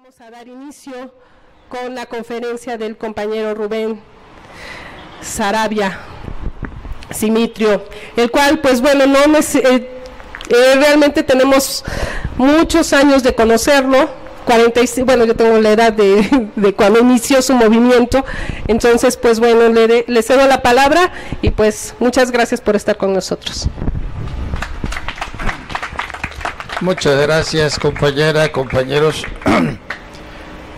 Vamos a dar inicio con la conferencia del compañero Rubén Sarabia Simitrio, el cual, pues bueno, realmente tenemos muchos años de conocerlo, 46, bueno, yo tengo la edad de cuando inició su movimiento, entonces, pues bueno, le cedo la palabra y pues muchas gracias por estar con nosotros. Muchas gracias, compañera, compañeros.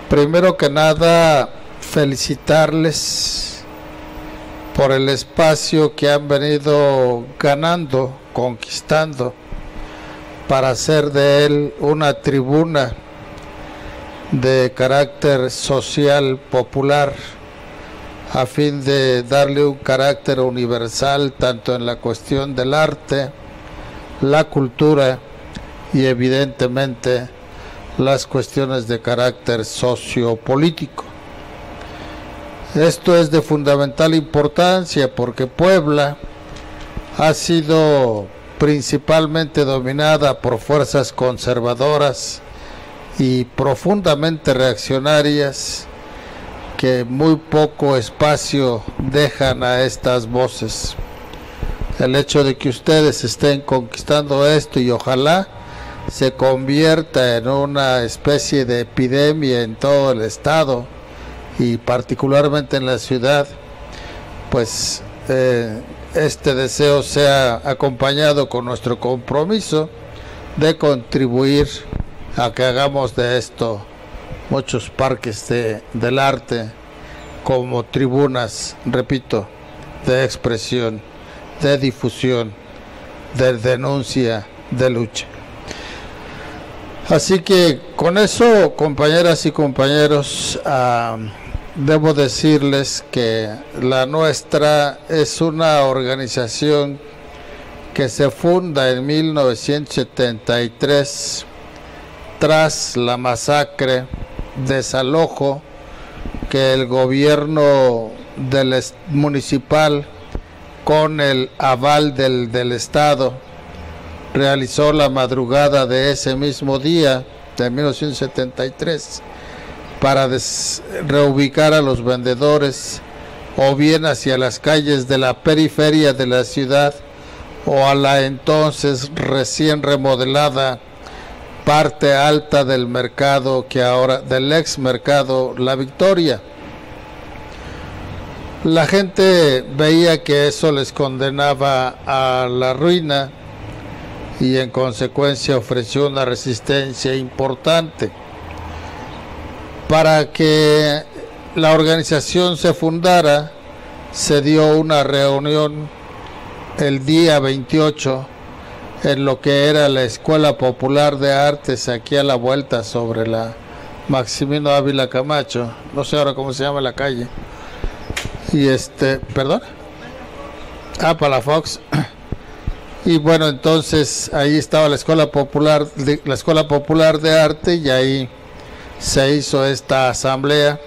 Primero que nada, felicitarles por el espacio que han venido ganando, conquistando, para hacer de él una tribuna de carácter social, popular, a fin de darle un carácter universal, tanto en la cuestión del arte, la cultura, y evidentemente las cuestiones de carácter sociopolítico. Esto es de fundamental importancia porque Puebla ha sido principalmente dominada por fuerzas conservadoras y profundamente reaccionarias que muy poco espacio dejan a estas voces. El hecho de que ustedes estén conquistando esto y ojalá se convierta en una especie de epidemia en todo el estado y particularmente en la ciudad, pues este deseo sea acompañado con nuestro compromiso de contribuir a que hagamos de esto muchos parques del arte como tribunas, repito, de expresión, de difusión, de denuncia, de lucha. Así que con eso, compañeras y compañeros, debo decirles que la nuestra es una organización que se funda en 1973 tras la masacre, desalojo que el gobierno municipal, con el aval del Estado, realizó la madrugada de ese mismo día de 1973 para reubicar a los vendedores o bien hacia las calles de la periferia de la ciudad o a la entonces recién remodelada parte alta del mercado del ex mercado La Victoria. La gente veía que eso les condenaba a la ruina y en consecuencia ofreció una resistencia importante. Para que la organización se fundara, se dio una reunión el día 28 en lo que era la Escuela Popular de Artes, aquí a la vuelta sobre la Maximino Ávila Camacho, no sé ahora cómo se llama la calle, y ¿perdón? Palafox. Y bueno, entonces ahí estaba la Escuela Popular de Arte y ahí se hizo esta asamblea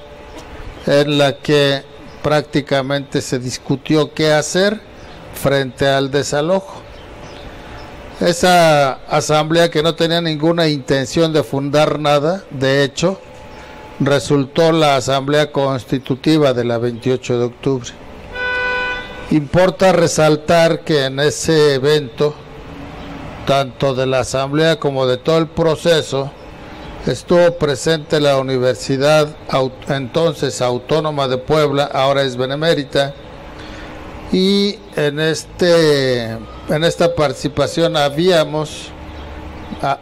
en la que prácticamente se discutió qué hacer frente al desalojo. Esa asamblea, que no tenía ninguna intención de fundar nada, de hecho, resultó la asamblea constitutiva de la 28 de octubre. Importa resaltar que en ese evento, tanto de la asamblea como de todo el proceso, estuvo presente la Universidad entonces Autónoma de Puebla, ahora es benemérita, y en esta participación habíamos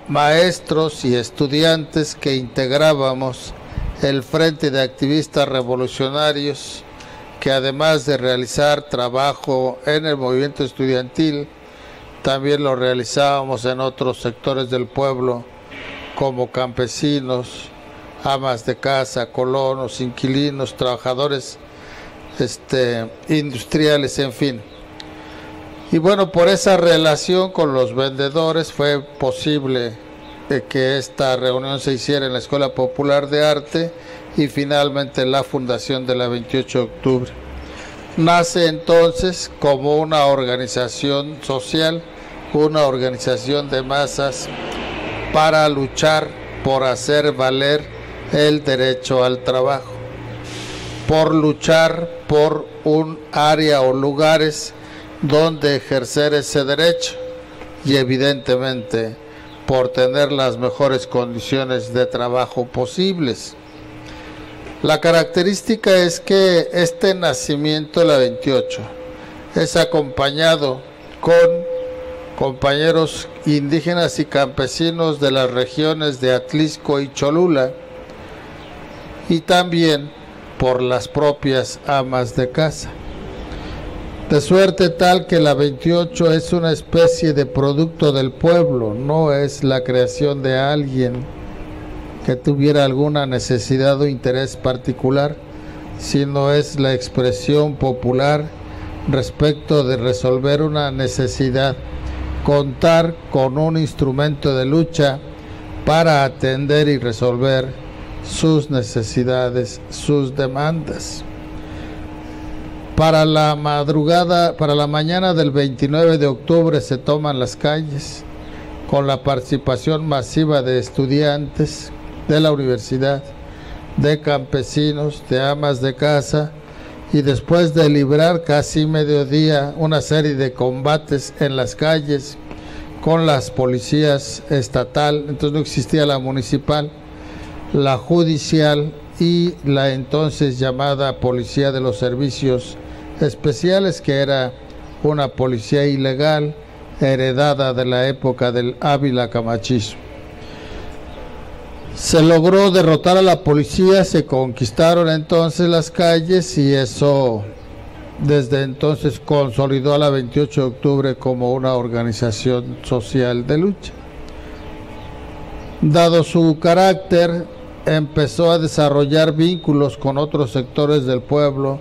maestros y estudiantes que integrábamos el Frente de Activistas Revolucionarios, que además de realizar trabajo en el movimiento estudiantil, también lo realizábamos en otros sectores del pueblo, como campesinos, amas de casa, colonos, inquilinos, trabajadores industriales, en fin. Y bueno, por esa relación con los vendedores fue posible que esta reunión se hiciera en la Escuela Popular de Arte y finalmente la fundación de la 28 de octubre. Nace entonces como una organización social, una organización de masas para luchar por hacer valer el derecho al trabajo, por luchar por un área o lugares donde ejercer ese derecho y evidentemente por tener las mejores condiciones de trabajo posibles. La característica es que este nacimiento de la 28 es acompañado con compañeros indígenas y campesinos de las regiones de Atlixco y Cholula, y también por las propias amas de casa. De suerte tal que la 28 es una especie de producto del pueblo, no es la creación de alguien que tuviera alguna necesidad o interés particular, sino es la expresión popular respecto de resolver una necesidad, contar con un instrumento de lucha para atender y resolver sus necesidades, sus demandas. Para la mañana del 29 de octubre se toman las calles con la participación masiva de estudiantes de la universidad, de campesinos, de amas de casa, y después de librar casi mediodía una serie de combates en las calles con las policías estatal, entonces no existía la municipal, la judicial y la entonces llamada Policía de los Servicios Especiales, que era una policía ilegal heredada de la época del Ávila Camachismo. Se logró derrotar a la policía, se conquistaron entonces las calles y eso desde entonces consolidó a la 28 de octubre como una organización social de lucha. Dado su carácter, empezó a desarrollar vínculos con otros sectores del pueblo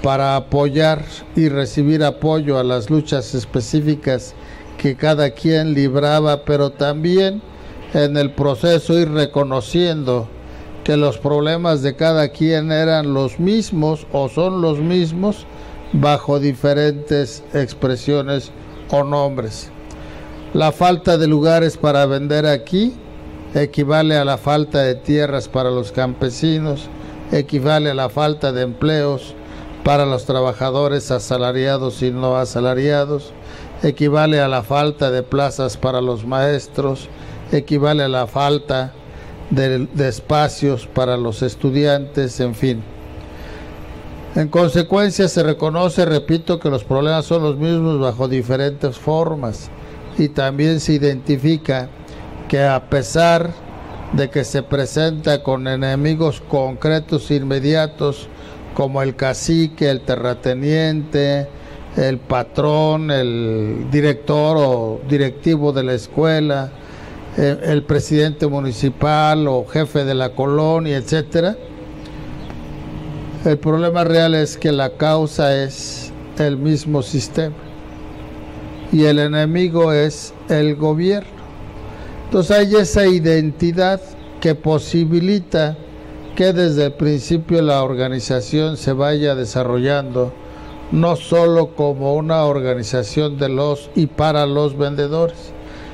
para apoyar y recibir apoyo a las luchas específicas que cada quien libraba, pero también en el proceso ir reconociendo que los problemas de cada quien eran los mismos o son los mismos bajo diferentes expresiones o nombres. La falta de lugares para vender aquí equivale a la falta de tierras para los campesinos, equivale a la falta de empleos para los trabajadores asalariados y no asalariados, equivale a la falta de plazas para los maestros, equivale a la falta de espacios para los estudiantes, en fin. En consecuencia se reconoce, repito, que los problemas son los mismos bajo diferentes formas, y también se identifica que a pesar de que se presenta con enemigos concretos inmediatos como el cacique, el terrateniente, el patrón, el director o directivo de la escuela, el presidente municipal o jefe de la colonia, etcétera, el problema real es que la causa es el mismo sistema y el enemigo es el gobierno. Entonces hay esa identidad que posibilita que desde el principio la organización se vaya desarrollando no solo como una organización de los y para los vendedores,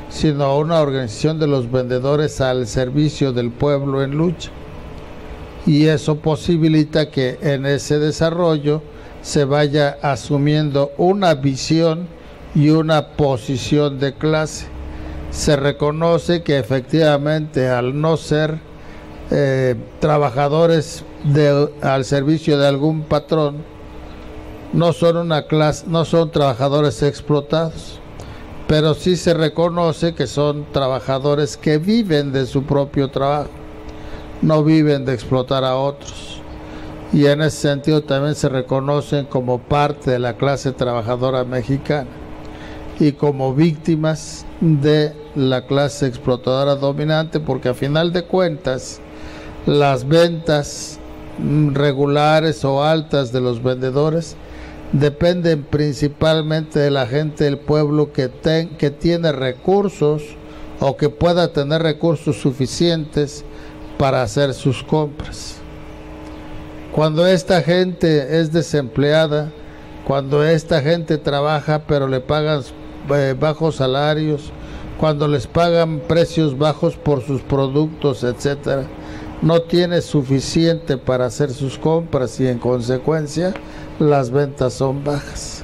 sino una organización de los vendedores al servicio del pueblo en lucha. Y eso posibilita que en ese desarrollo se vaya asumiendo una visión y una posición de clase. Se reconoce que efectivamente al no ser trabajadores al servicio de algún patrón, no son una clase, no son trabajadores explotados, pero sí se reconoce que son trabajadores que viven de su propio trabajo, no viven de explotar a otros, y en ese sentido también se reconocen como parte de la clase trabajadora mexicana y como víctimas de la clase explotadora dominante, porque a final de cuentas las ventas regulares o altas de los vendedores dependen principalmente de la gente del pueblo que tiene recursos o que pueda tener recursos suficientes para hacer sus compras. Cuando esta gente es desempleada, cuando esta gente trabaja pero le pagan bajos salarios, cuando les pagan precios bajos por sus productos, etcétera, no tiene suficiente para hacer sus compras y en consecuencia las ventas son bajas.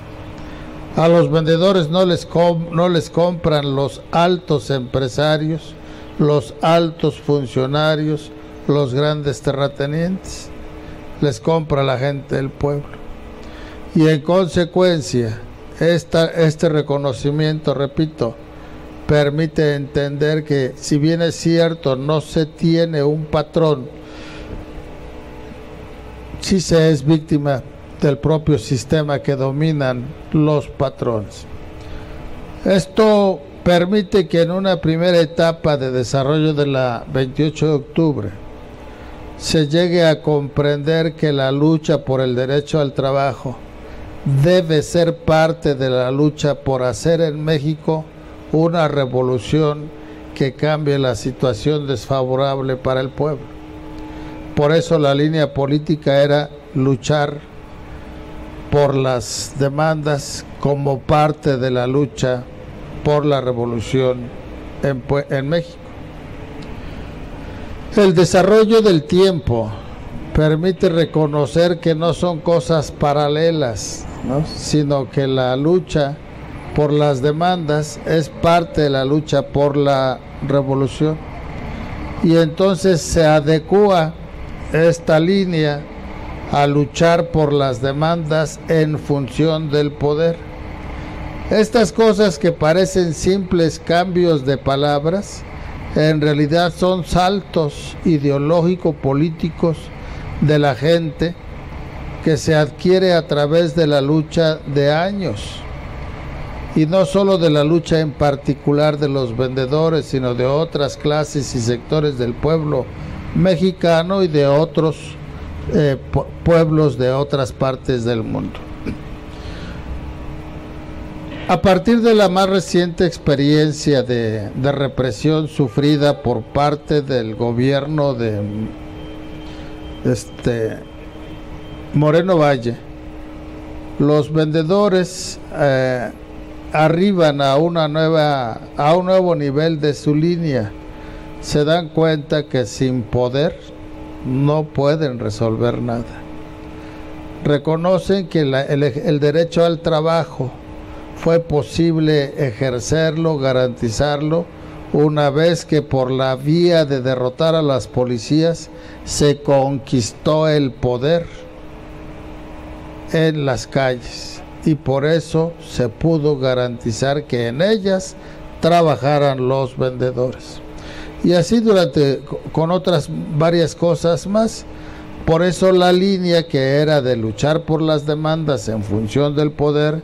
A los vendedores no les compran los altos empresarios, los altos funcionarios, los grandes terratenientes, les compra la gente del pueblo. Y en consecuencia, este reconocimiento, repito, permite entender que, si bien es cierto, no se tiene un patrón, sí se es víctima del propio sistema que dominan los patrones. Esto permite que en una primera etapa de desarrollo de la 28 de octubre se llegue a comprender que la lucha por el derecho al trabajo debe ser parte de la lucha por hacer en México una revolución que cambie la situación desfavorable para el pueblo. Por eso la línea política era luchar por las demandas como parte de la lucha por la revolución en México. El desarrollo del tiempo permite reconocer que no son cosas paralelas, ¿no?, sino que la lucha por las demandas es parte de la lucha por la revolución. Y entonces se adecúa esta línea a luchar por las demandas en función del poder. Estas cosas que parecen simples cambios de palabras, en realidad son saltos ideológico-políticos de la gente que se adquiere a través de la lucha de años, y no solo de la lucha en particular de los vendedores, sino de otras clases y sectores del pueblo mexicano y de otros pueblos de otras partes del mundo. A partir de la más reciente experiencia de represión sufrida por parte del gobierno de Moreno Valle, los vendedores arriban a un nuevo nivel de su línea. Se dan cuenta que sin poder no pueden resolver nada. Reconocen que el derecho al trabajo fue posible ejercerlo, garantizarlo, una vez que por la vía de derrotar a las policías se conquistó el poder en las calles, y por eso se pudo garantizar que en ellas trabajaran los vendedores. Y así con otras varias cosas más. Por eso la línea que era de luchar por las demandas en función del poder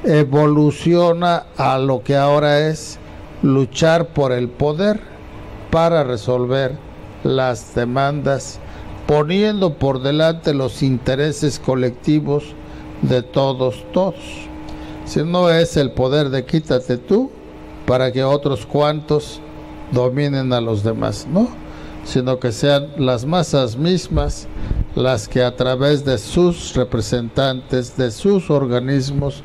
evoluciona a lo que ahora es luchar por el poder para resolver las demandas, poniendo por delante los intereses colectivos de todos. Si no es el poder de quítate tú para que otros cuantos dominen a los demás, no, sino que sean las masas mismas las que a través de sus representantes, de sus organismos,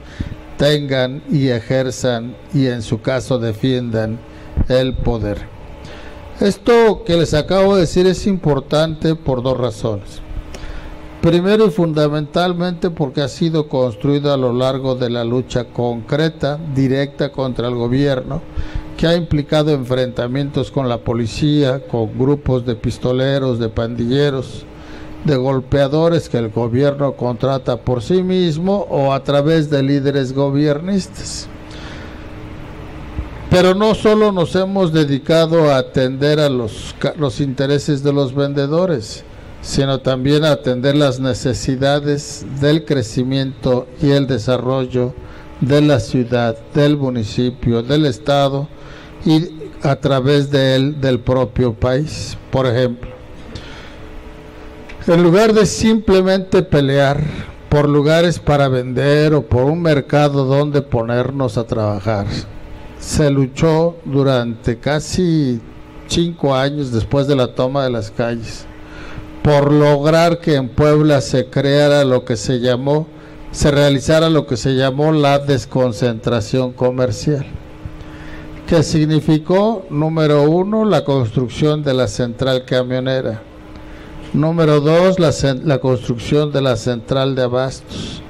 tengan y ejerzan y en su caso defiendan el poder. Esto que les acabo de decir es importante por dos razones. Primero y fundamentalmente porque ha sido construido a lo largo de la lucha concreta, directa contra el gobierno, que ha implicado enfrentamientos con la policía, con grupos de pistoleros, de pandilleros, de golpeadores que el gobierno contrata por sí mismo o a través de líderes gobiernistas. Pero no solo nos hemos dedicado a atender a los intereses de los vendedores, sino también a atender las necesidades del crecimiento y el desarrollo de la ciudad, del municipio, del estado y a través de él del propio país. Por ejemplo, en lugar de simplemente pelear por lugares para vender o por un mercado donde ponernos a trabajar, se luchó durante casi 5 años después de la toma de las calles por lograr que en Puebla se realizara lo que se llamó la desconcentración comercial, que significó, número 1, la construcción de la central camionera, Número 2, la construcción de la central de abastos.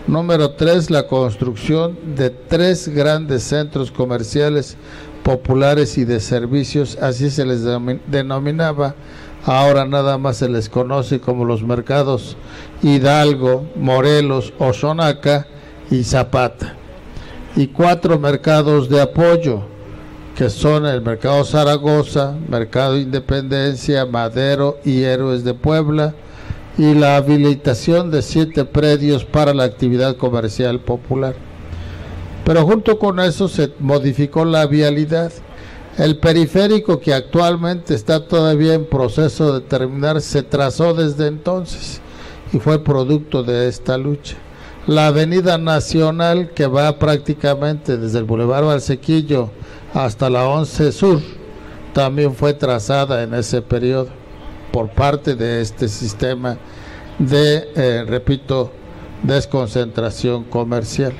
Número 3, la construcción de 3 grandes centros comerciales populares y de servicios, así se les denominaba. Ahora nada más se les conoce como los mercados Hidalgo, Morelos, Oaxaca y Zapata. Y 4 mercados de apoyo, que son el Mercado Zaragoza, Mercado Independencia, Madero y Héroes de Puebla, y la habilitación de 7 predios para la actividad comercial popular. Pero junto con eso se modificó la vialidad. El periférico, que actualmente está todavía en proceso de terminar, se trazó desde entonces y fue producto de esta lucha. La Avenida Nacional, que va prácticamente desde el Boulevard Valsequillo hasta la 11 Sur, también fue trazada en ese periodo por parte de este sistema de, repito, desconcentración comercial.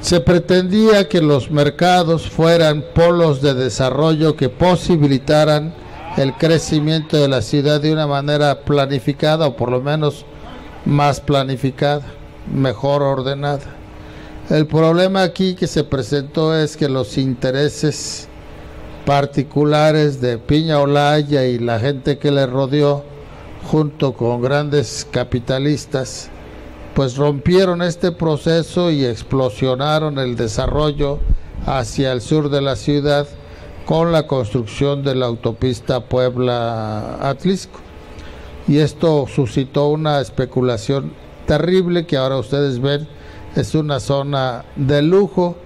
Se pretendía que los mercados fueran polos de desarrollo que posibilitaran el crecimiento de la ciudad de una manera planificada, o por lo menos más planificada, mejor ordenada. El problema aquí que se presentó es que los intereses particulares de Piña Olaya y la gente que le rodeó, junto con grandes capitalistas, pues rompieron este proceso y explosionaron el desarrollo hacia el sur de la ciudad con la construcción de la autopista Puebla-Atlisco. Y esto suscitó una especulación terrible que ahora ustedes ven. Es una zona de lujo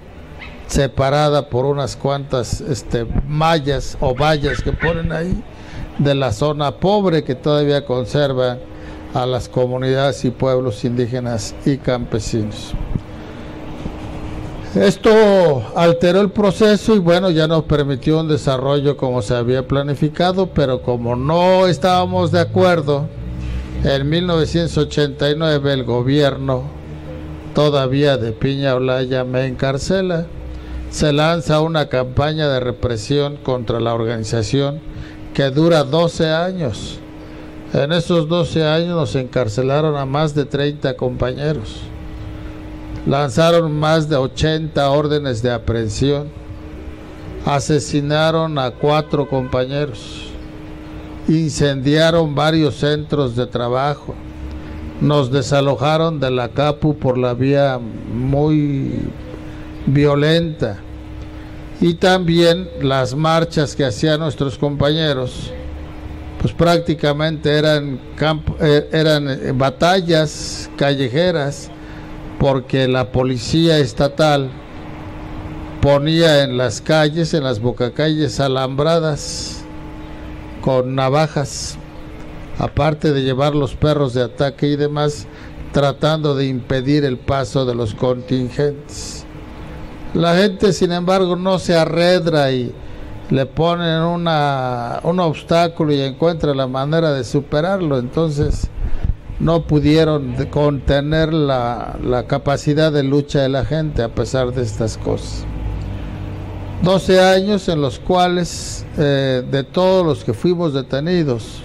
separada por unas cuantas mallas o vallas que ponen ahí de la zona pobre que todavía conserva a las comunidades y pueblos indígenas y campesinos. Esto alteró el proceso y bueno, ya no permitió un desarrollo como se había planificado, pero como no estábamos de acuerdo, en 1989 el gobierno todavía de Piña Olaya me encarcela. Se lanza una campaña de represión contra la organización que dura 12 años. En esos 12 años nos encarcelaron a más de 30 compañeros. Lanzaron más de 80 órdenes de aprehensión. Asesinaron a 4 compañeros. Incendiaron varios centros de trabajo. Nos desalojaron de la CAPU por la vía muy violenta. Y también las marchas que hacían nuestros compañeros, pues prácticamente eran batallas callejeras, porque la policía estatal ponía en las calles, en las bocacalles, alambradas con navajas, aparte de llevar los perros de ataque y demás, tratando de impedir el paso de los contingentes. La gente, sin embargo, no se arredra y le ponen un obstáculo y encuentra la manera de superarlo. Entonces no pudieron contener la capacidad de lucha de la gente a pesar de estas cosas. 12 años en los cuales de todos los que fuimos detenidos,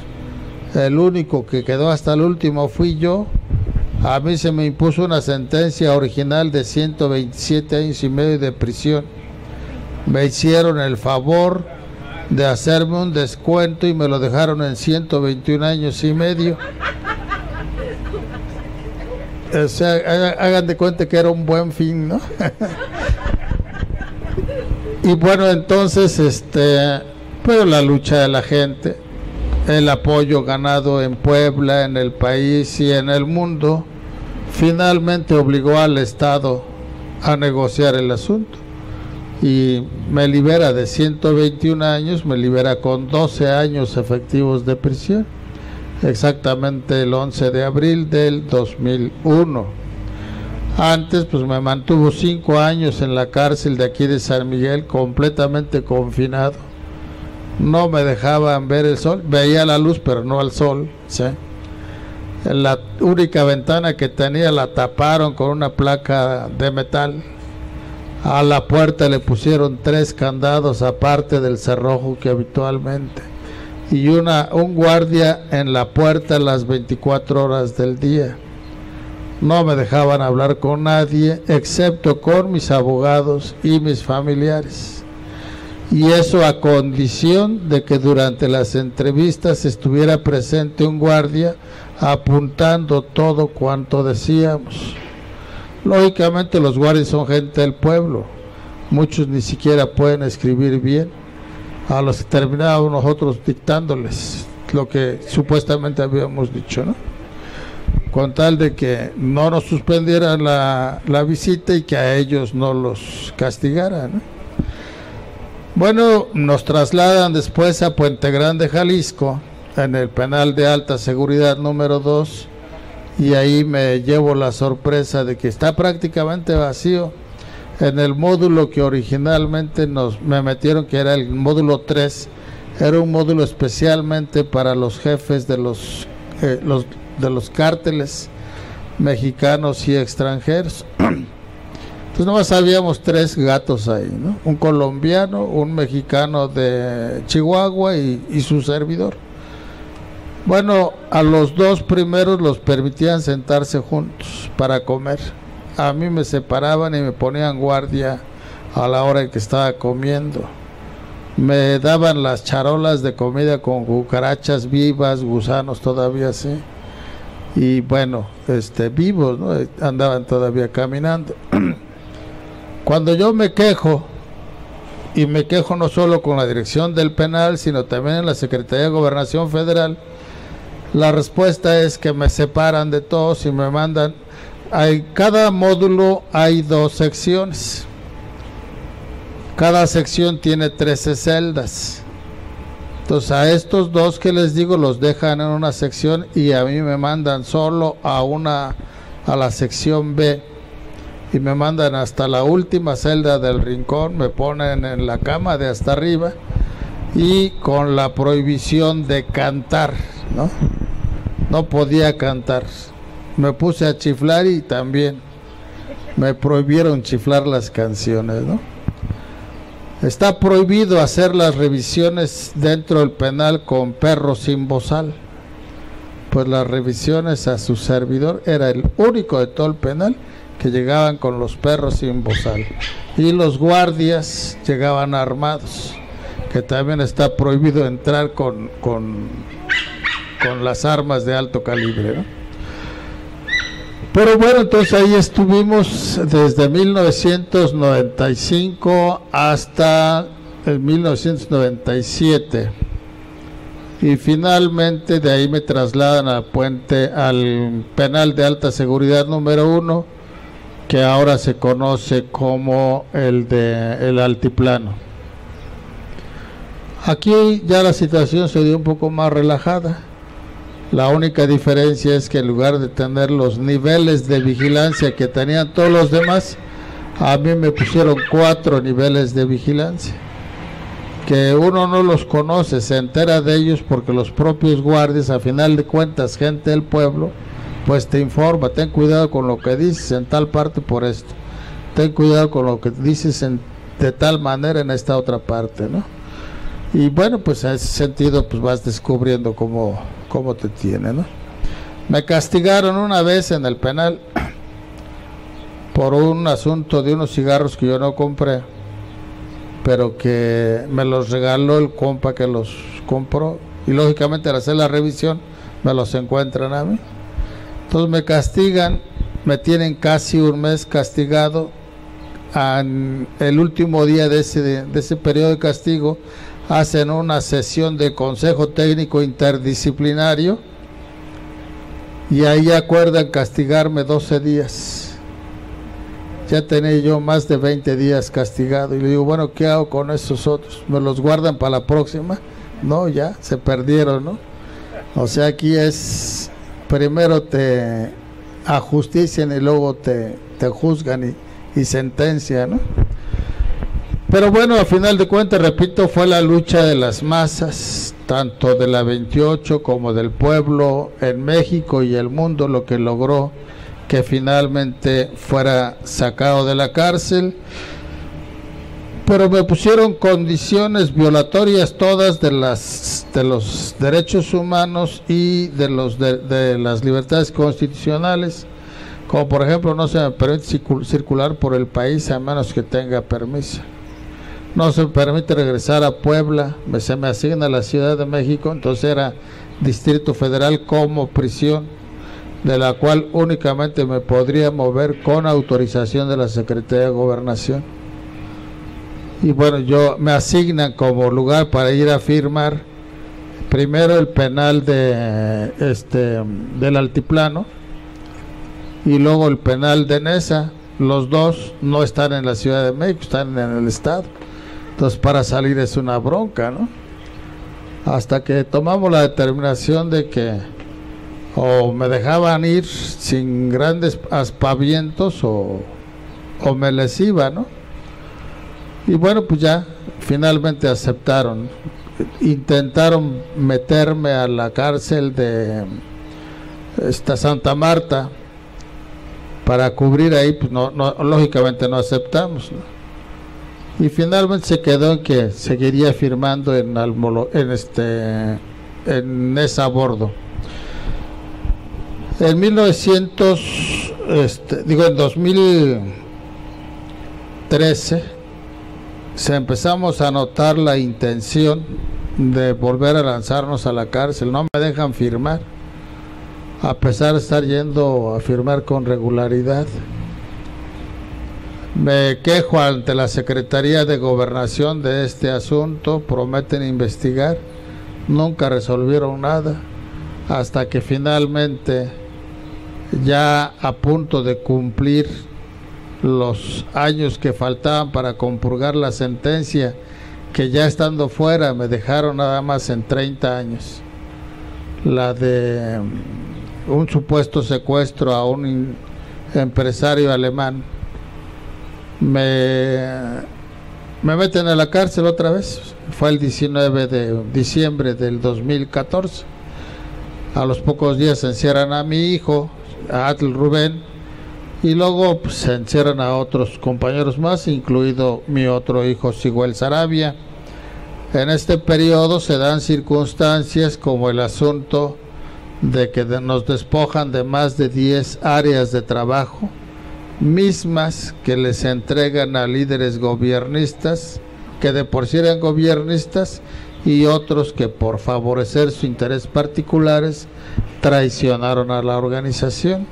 el único que quedó hasta el último fui yo. A mí se me impuso una sentencia original de 127 años y medio de prisión. Me hicieron el favor de hacerme un descuento y me lo dejaron en 121 años y medio. O sea, hagan de cuenta que era un buen fin, ¿no? Y bueno, entonces, pero la lucha de la gente, el apoyo ganado en Puebla, en el país y en el mundo, finalmente obligó al Estado a negociar el asunto. Y me libera de 121 años, me libera con 12 años efectivos de prisión, exactamente el 11 de abril del 2001. Antes pues me mantuvo 5 años en la cárcel de aquí de San Miguel, completamente confinado. No me dejaban ver el sol, veía la luz pero no al sol, ¿sí? La única ventana que tenía la taparon con una placa de metal. A la puerta le pusieron 3 candados aparte del cerrojo que habitualmente. y un guardia en la puerta las 24 horas del día. No me dejaban hablar con nadie, excepto con mis abogados y mis familiares. Y eso a condición de que durante las entrevistas estuviera presente un guardia apuntando todo cuanto decíamos. Lógicamente los guardias son gente del pueblo, muchos ni siquiera pueden escribir bien, a los que terminábamos nosotros dictándoles lo que supuestamente habíamos dicho, ¿no? Con tal de que no nos suspendieran la visita y que a ellos no los castigaran, ¿no? Bueno, nos trasladan después a Puente Grande, Jalisco, en el penal de alta seguridad número 2, y ahí me llevo la sorpresa de que está prácticamente vacío. En el módulo que originalmente me metieron, que era el módulo 3, era un módulo especialmente para los jefes de los cárteles mexicanos y extranjeros. Entonces nomás habíamos 3 gatos ahí, ¿no? Un colombiano, un mexicano de Chihuahua y su servidor. Bueno, a los 2 primeros los permitían sentarse juntos para comer. A mí me separaban y me ponían guardia a la hora en que estaba comiendo. Me daban las charolas de comida con cucarachas vivas, gusanos todavía así. Y bueno, vivos, ¿no? Andaban todavía caminando. Cuando yo me quejo, y me quejo no solo con la dirección del penal, sino también en la Secretaría de Gobernación Federal, la respuesta es que me separan de todos y me mandan. En cada módulo hay 2 secciones. Cada sección tiene 13 celdas. Entonces a estos 2 que les digo los dejan en una sección y a mí me mandan solo a la sección B. Y me mandan hasta la última celda del rincón, me ponen en la cama de hasta arriba y con la prohibición de cantar, ¿no? No podía cantar. Me puse a chiflar y también me prohibieron chiflar las canciones, ¿no? Está prohibido hacer las revisiones dentro del penal con perros sin bozal. Pues las revisiones a su servidor era el único de todo el penal que llegaban con los perros sin bozal, y los guardias llegaban armados, que también está prohibido entrar con las armas de alto calibre, ¿no? Pero bueno, entonces ahí estuvimos desde 1995 hasta el 1997 y finalmente de ahí me trasladan al penal de alta seguridad número 1, que ahora se conoce como el Altiplano. Aquí ya la situación se dio un poco más relajada. La única diferencia es que en lugar de tener los niveles de vigilancia que tenían todos los demás, a mí me pusieron 4 niveles de vigilancia, que uno no los conoce, se entera de ellos porque los propios guardias, a final de cuentas, gente del pueblo, pues te informa, ten cuidado con lo que dices en tal parte por esto, ten cuidado con lo que dices de tal manera en esta otra parte, ¿no? Y bueno, pues en ese sentido pues vas descubriendo cómo te tiene, ¿no? Me castigaron una vez en el penal por un asunto de unos cigarros que yo no compré, pero que me los regaló el compa que los compró, y lógicamente al hacer la revisión me los encuentran a mí. Entonces me castigan, me tienen casi un mes castigado. El último día de ese periodo de castigo hacen una sesión de consejo técnico interdisciplinario y ahí acuerdan castigarme 12 días. Ya tenía yo más de 20 días castigado y le digo, bueno, ¿qué hago con esos otros? ¿Me los guardan para la próxima? No, ya se perdieron, ¿no? O sea, aquí es primero te ajustician y luego te juzgan y sentencian, ¿no? Pero bueno, a final de cuentas, repito, fue la lucha de las masas, tanto de la 28 como del pueblo en México y el mundo, lo que logró que finalmente fuera sacado de la cárcel. pero me pusieron condiciones violatorias todas de los derechos humanos y de las libertades constitucionales, como por ejemplo no se me permite circular por el país a menos que tenga permiso, no se me permite regresar a Puebla, se me asigna a la Ciudad de México, entonces era Distrito Federal como prisión, de la cual únicamente me podría mover con autorización de la Secretaría de Gobernación. Y bueno, me asignan como lugar para ir a firmar primero el penal del Altiplano y luego el penal de Nesa. Los dos no están en la Ciudad de México, están en el estado. Entonces para salir es una bronca, ¿no? Hasta que tomamos la determinación de que o me dejaban ir sin grandes aspavientos o me les iba, ¿no? Y bueno, pues ya finalmente aceptaron. Intentaron meterme a la cárcel de Santa Marta para cubrir ahí, pues no, lógicamente no aceptamos, ¿no? Y finalmente se quedó en que seguiría firmando en esa bordo. En 2013 empezamos a notar la intención de volver a lanzarnos a la cárcel. No me dejan firmar, a pesar de estar yendo a firmar con regularidad. Me quejo ante la Secretaría de Gobernación de este asunto, prometen investigar, nunca resolvieron nada, hasta que finalmente, ya a punto de cumplir los años que faltaban para compurgar la sentencia, que ya estando fuera me dejaron nada más en 30 años, la de un supuesto secuestro a un empresario alemán. Me meten a la cárcel otra vez. Fue el 19 de diciembre del 2014. A los pocos días se encierran a mi hijo, a Atl Rubén, y luego pues, se encierran a otros compañeros más, incluido mi otro hijo Siguel Sarabia. En este periodo se dan circunstancias como el asunto de que nos despojan de más de 10 áreas de trabajo, mismas que les entregan a líderes gobiernistas, que de por sí eran gobiernistas, y otros que por favorecer su interés particulares traicionaron a la organización.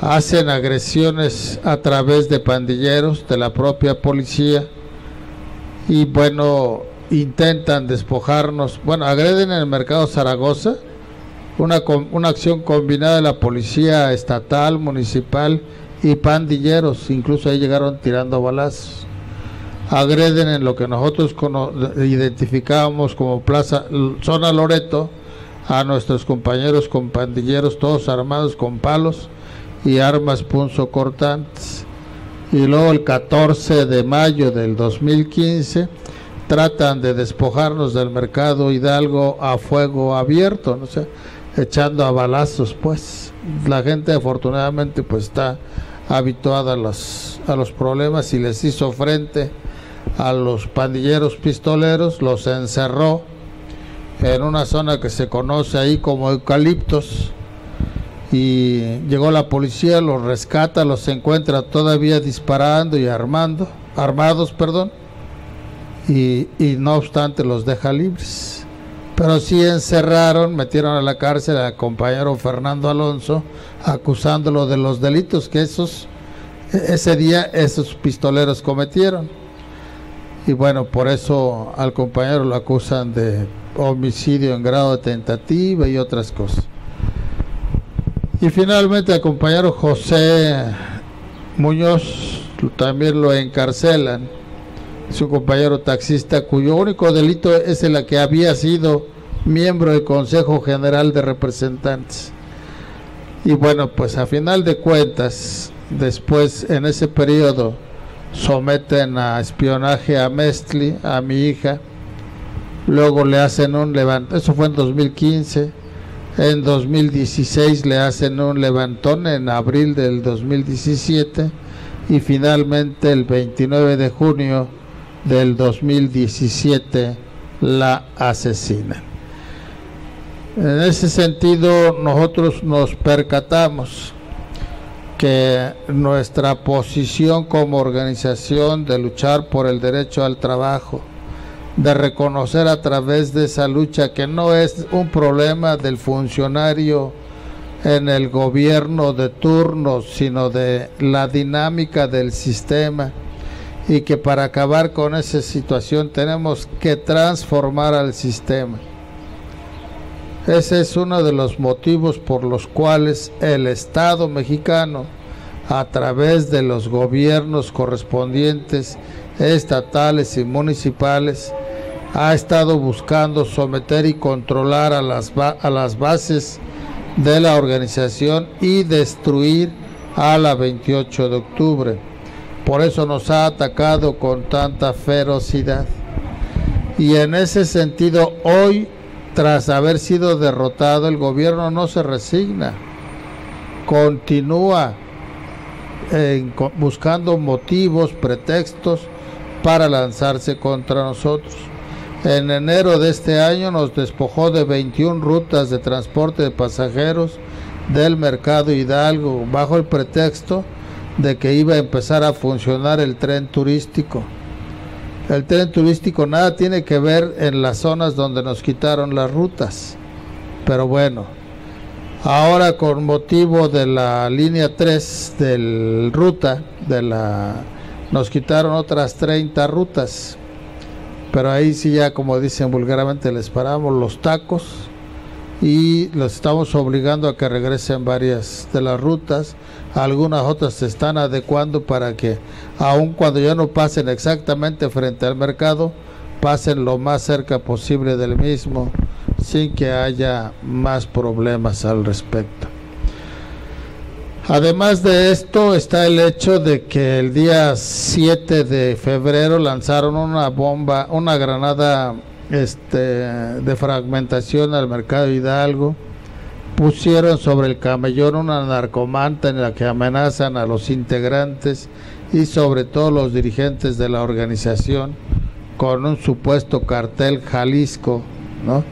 Hacen agresiones a través de pandilleros de la propia policía y bueno, intentan despojarnos. Bueno, agreden en el mercado Zaragoza, una acción combinada de la policía estatal, municipal y pandilleros, incluso ahí llegaron tirando balazos. Agreden en lo que nosotros identificábamos como zona Loreto a nuestros compañeros con pandilleros, todos armados con palos y armas punzocortantes. Y luego el 14 de mayo del 2015 tratan de despojarnos del mercado Hidalgo a fuego abierto, no sé, echando a balazos. Pues la gente afortunadamente pues está habituada a los problemas y les hizo frente a los pandilleros pistoleros, los encerró en una zona que se conoce ahí como Eucaliptos, y llegó la policía, los rescata, los encuentra todavía disparando y armados, y no obstante los deja libres. Pero sí encerraron, metieron a la cárcel al compañero Fernando Alonso, acusándolo de los delitos que ese día esos pistoleros cometieron. Y bueno, por eso al compañero lo acusan de homicidio en grado de tentativa y otras cosas. Y finalmente al compañero José Muñoz también lo encarcelan. Es un compañero taxista cuyo único delito es el que había sido miembro del Consejo General de Representantes. Y bueno, pues a final de cuentas, después en ese periodo someten a espionaje a Mestli, a mi hija. Luego le hacen un levantón, eso fue en 2015. En 2016 le hacen un levantón en abril del 2017, y finalmente el 29 de junio del 2017 la asesinan. En ese sentido, nosotros nos percatamos que nuestra posición como organización de luchar por el derecho al trabajo, de reconocer a través de esa lucha que no es un problema del funcionario en el gobierno de turno, sino de la dinámica del sistema, y que para acabar con esa situación tenemos que transformar al sistema. Ese es uno de los motivos por los cuales el Estado mexicano, a través de los gobiernos correspondientes, estatales y municipales, ha estado buscando someter y controlar a las bases de la organización y destruir a la 28 de octubre. Por eso nos ha atacado con tanta ferocidad. Y en ese sentido, hoy, tras haber sido derrotado, el gobierno no se resigna, continúa buscando motivos, pretextos para lanzarse contra nosotros. En enero de este año nos despojó de 21 rutas de transporte de pasajeros del Mercado Hidalgo, bajo el pretexto de que iba a empezar a funcionar el tren turístico. El tren turístico nada tiene que ver en las zonas donde nos quitaron las rutas, pero bueno, ahora con motivo de la línea 3 del ruta, nos quitaron otras 30 rutas, pero ahí sí ya, como dicen vulgarmente, les paramos los tacos y los estamos obligando a que regresen varias de las rutas. Algunas otras se están adecuando para que, aun cuando ya no pasen exactamente frente al mercado, pasen lo más cerca posible del mismo, sin que haya más problemas al respecto. Además de esto está el hecho de que el día 7 de febrero lanzaron una granada de fragmentación al Mercado Hidalgo. Pusieron sobre el camellón una narcomanta en la que amenazan a los integrantes y sobre todo los dirigentes de la organización con un supuesto cartel Jalisco, ¿no?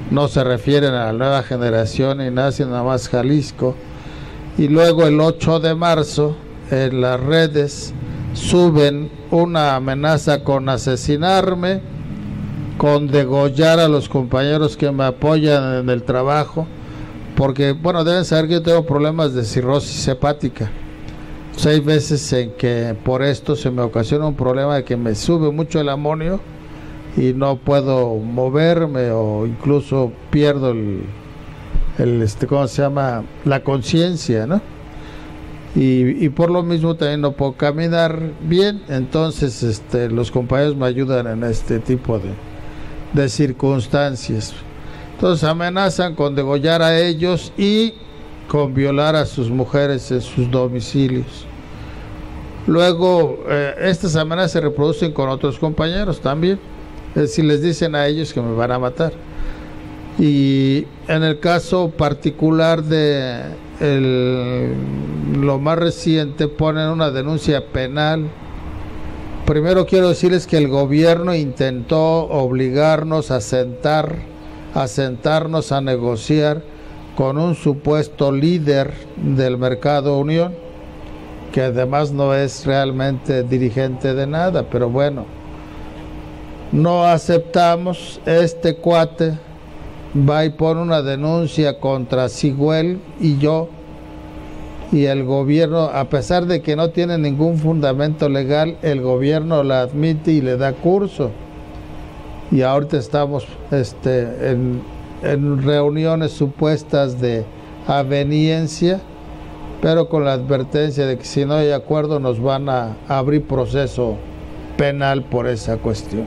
No se refieren a la nueva generación y nacen nada más Jalisco. Y luego el 8 de marzo en las redes suben una amenaza con asesinarme, con degollar a los compañeros que me apoyan en el trabajo, porque, bueno, deben saber que yo tengo problemas de cirrosis hepática. Hay veces en que por esto se me ocasiona un problema de que me sube mucho el amonio y no puedo moverme, o incluso pierdo ¿cómo se llama? La conciencia, ¿no? Y por lo mismo también no puedo caminar bien. Entonces los compañeros me ayudan en este tipo de circunstancias. Entonces amenazan con degollar a ellos y con violar a sus mujeres en sus domicilios. Luego estas amenazas se reproducen con otros compañeros también. Es decir, les dicen a ellos que me van a matar. Y en el caso particular de lo más reciente, ponen una denuncia penal. Primero quiero decirles que el gobierno intentó obligarnos a sentarnos a negociar con un supuesto líder del Mercado Unión, que además no es realmente dirigente de nada, pero bueno, no aceptamos. Este cuate va y pone una denuncia contra Sigüel y yo, y el gobierno, a pesar de que no tiene ningún fundamento legal, el gobierno la admite y le da curso. Y ahorita estamos en reuniones supuestas de aveniencia, pero con la advertencia de que si no hay acuerdo nos van a abrir proceso penal por esa cuestión.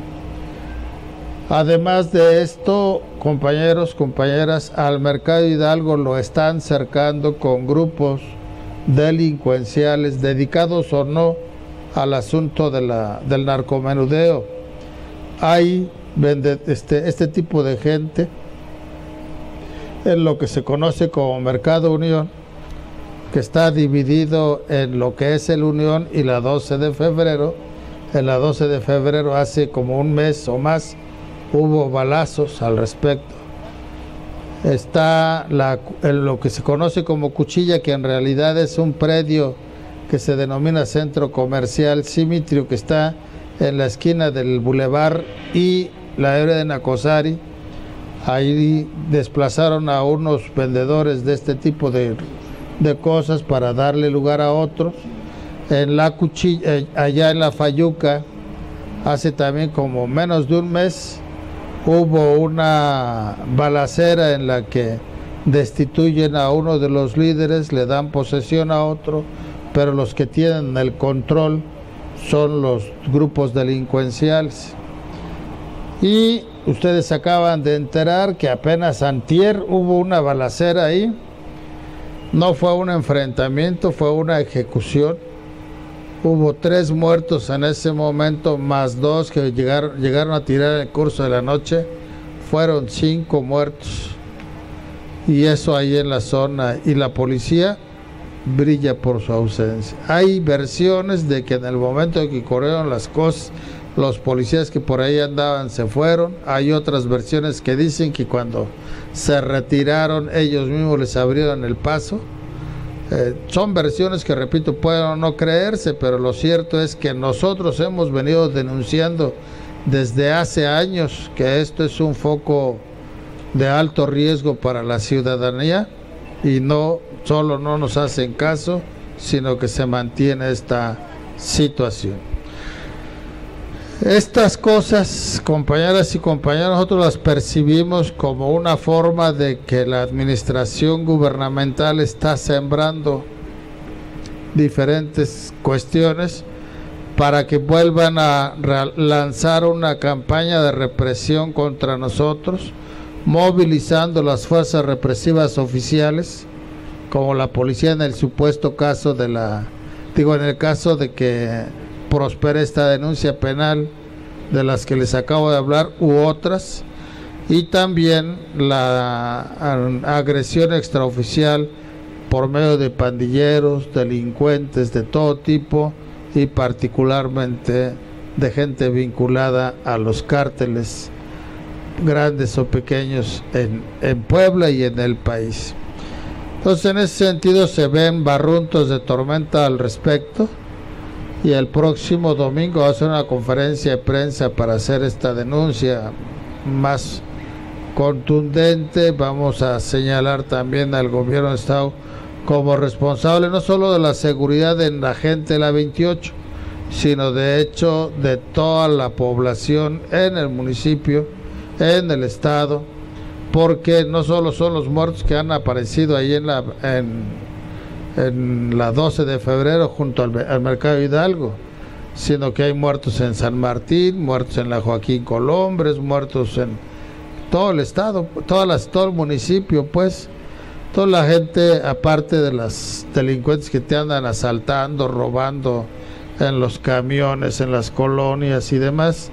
Además de esto, compañeros, compañeras, al Mercado Hidalgo lo están cercando con grupos delincuenciales, dedicados o no al asunto del narcomenudeo. Hay este tipo de gente en lo que se conoce como Mercado Unión, que está dividido en lo que es el Unión y la 12 de febrero. En la 12 de febrero, hace como un mes o más, hubo balazos al respecto. Está lo que se conoce como Cuchilla, que en realidad es un predio que se denomina Centro Comercial Simitrio, que está en la esquina del Boulevard y la Avenida de Nacosari. Ahí desplazaron a unos vendedores de este tipo de cosas para darle lugar a otros. En la Cuchilla, allá en la Fayuca, hace también como menos de un mes, hubo una balacera en la que destituyen a uno de los líderes, le dan posesión a otro, pero los que tienen el control son los grupos delincuenciales. Y ustedes acaban de enterar que apenas antier hubo una balacera ahí. No fue un enfrentamiento, fue una ejecución. Hubo 3 muertos en ese momento, más 2 que llegaron a tirar en el curso de la noche. Fueron 5 muertos. Y eso ahí en la zona. Y la policía brilla por su ausencia. Hay versiones de que en el momento en que ocurrieron las cosas, los policías que por ahí andaban se fueron. Hay otras versiones que dicen que cuando se retiraron ellos mismos les abrieron el paso. Son versiones que, repito, pueden no creerse, pero lo cierto es que nosotros hemos venido denunciando desde hace años que esto es un foco de alto riesgo para la ciudadanía, y no solo no nos hacen caso, sino que se mantiene esta situación. Estas cosas, compañeras y compañeros, nosotros las percibimos como una forma de que la administración gubernamental está sembrando diferentes cuestiones para que vuelvan a lanzar una campaña de represión contra nosotros, movilizando las fuerzas represivas oficiales, como la policía en el supuesto caso en el caso de que prospere esta denuncia penal de las que les acabo de hablar, u otras, y también la agresión extraoficial por medio de pandilleros, delincuentes de todo tipo, y particularmente de gente vinculada a los cárteles grandes o pequeños en Puebla y en el país. Entonces, en ese sentido se ven barruntos de tormenta al respecto, y el próximo domingo va a hacer una conferencia de prensa para hacer esta denuncia más contundente. Vamos a señalar también al gobierno de Estado como responsable no solo de la seguridad en la gente de la 28, sino de hecho de toda la población en el municipio, en el estado, porque no solo son los muertos que han aparecido ahí en la 12 de febrero junto al Mercado Hidalgo, sino que hay muertos en San Martín, muertos en la Joaquín Colombres, muertos en todo el estado, todo el municipio, pues, toda la gente, aparte de las delincuentes que te andan asaltando, robando en los camiones, en las colonias y demás,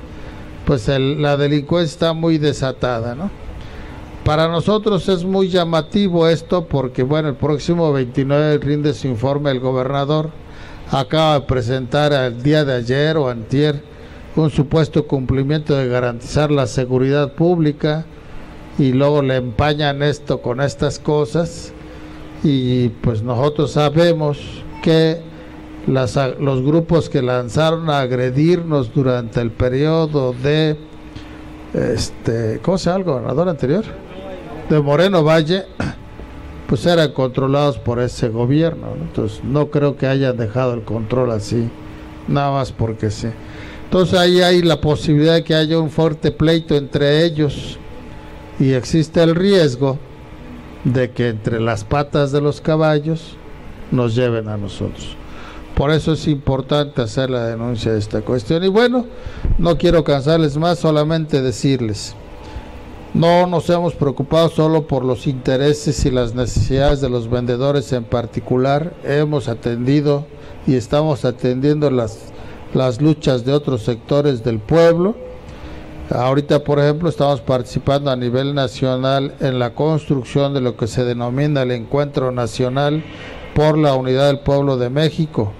pues la delincuencia está muy desatada, ¿no? Para nosotros es muy llamativo esto porque, bueno, el próximo 29 rinde su informe el gobernador. Acaba de presentar el día de ayer o antier un supuesto cumplimiento de garantizar la seguridad pública, y luego le empañan esto con estas cosas, y pues nosotros sabemos que los grupos que lanzaron a agredirnos durante el periodo de ¿cómo se llama el gobernador anterior? De Moreno Valle, pues eran controlados por ese gobierno, ¿no? Entonces no creo que hayan dejado el control así, nada más porque sí. Entonces ahí hay la posibilidad de que haya un fuerte pleito entre ellos, y existe el riesgo de que entre las patas de los caballos nos lleven a nosotros. Por eso es importante hacer la denuncia de esta cuestión. Y bueno, no quiero cansarles más, solamente decirles: no nos hemos preocupado solo por los intereses y las necesidades de los vendedores en particular. Hemos atendido y estamos atendiendo las luchas de otros sectores del pueblo. Ahorita, por ejemplo, estamos participando a nivel nacional en la construcción de lo que se denomina el Encuentro Nacional por la unidad del pueblo de México.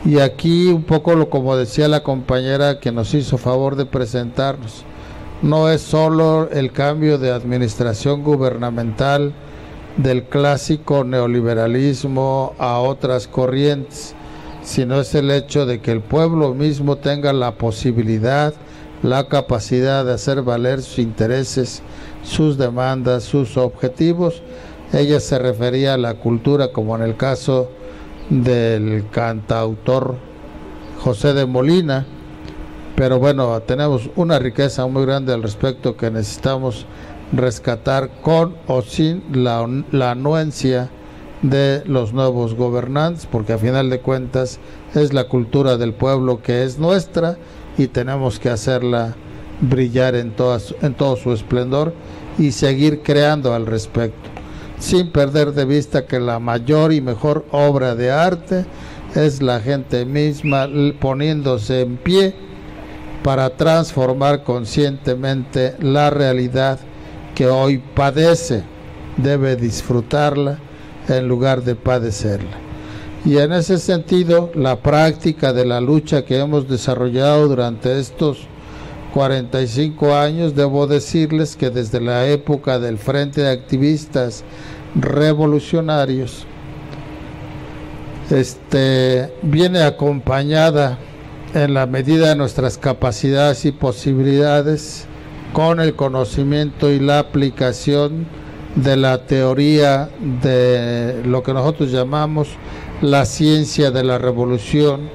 Y aquí un poco como decía la compañera que nos hizo favor de presentarnos, no es solo el cambio de administración gubernamental del clásico neoliberalismo a otras corrientes, sino es el hecho de que el pueblo mismo tenga la posibilidad, la capacidad de hacer valer sus intereses, sus demandas, sus objetivos. Ella se refería a la cultura, como en el caso del cantautor José de Molina, pero bueno, tenemos una riqueza muy grande al respecto que necesitamos rescatar con o sin la anuencia de los nuevos gobernantes, porque a final de cuentas es la cultura del pueblo que es nuestra y tenemos que hacerla brillar en todo su esplendor y seguir creando al respecto, sin perder de vista que la mayor y mejor obra de arte es la gente misma poniéndose en pie para transformar conscientemente la realidad que hoy padece. Debe disfrutarla en lugar de padecerla. Y en ese sentido, la práctica de la lucha que hemos desarrollado durante estos 45 años, debo decirles que desde la época del Frente de Activistas Revolucionarios, viene acompañada en la medida de nuestras capacidades y posibilidades con el conocimiento y la aplicación de la teoría de lo que nosotros llamamos la ciencia de la revolución,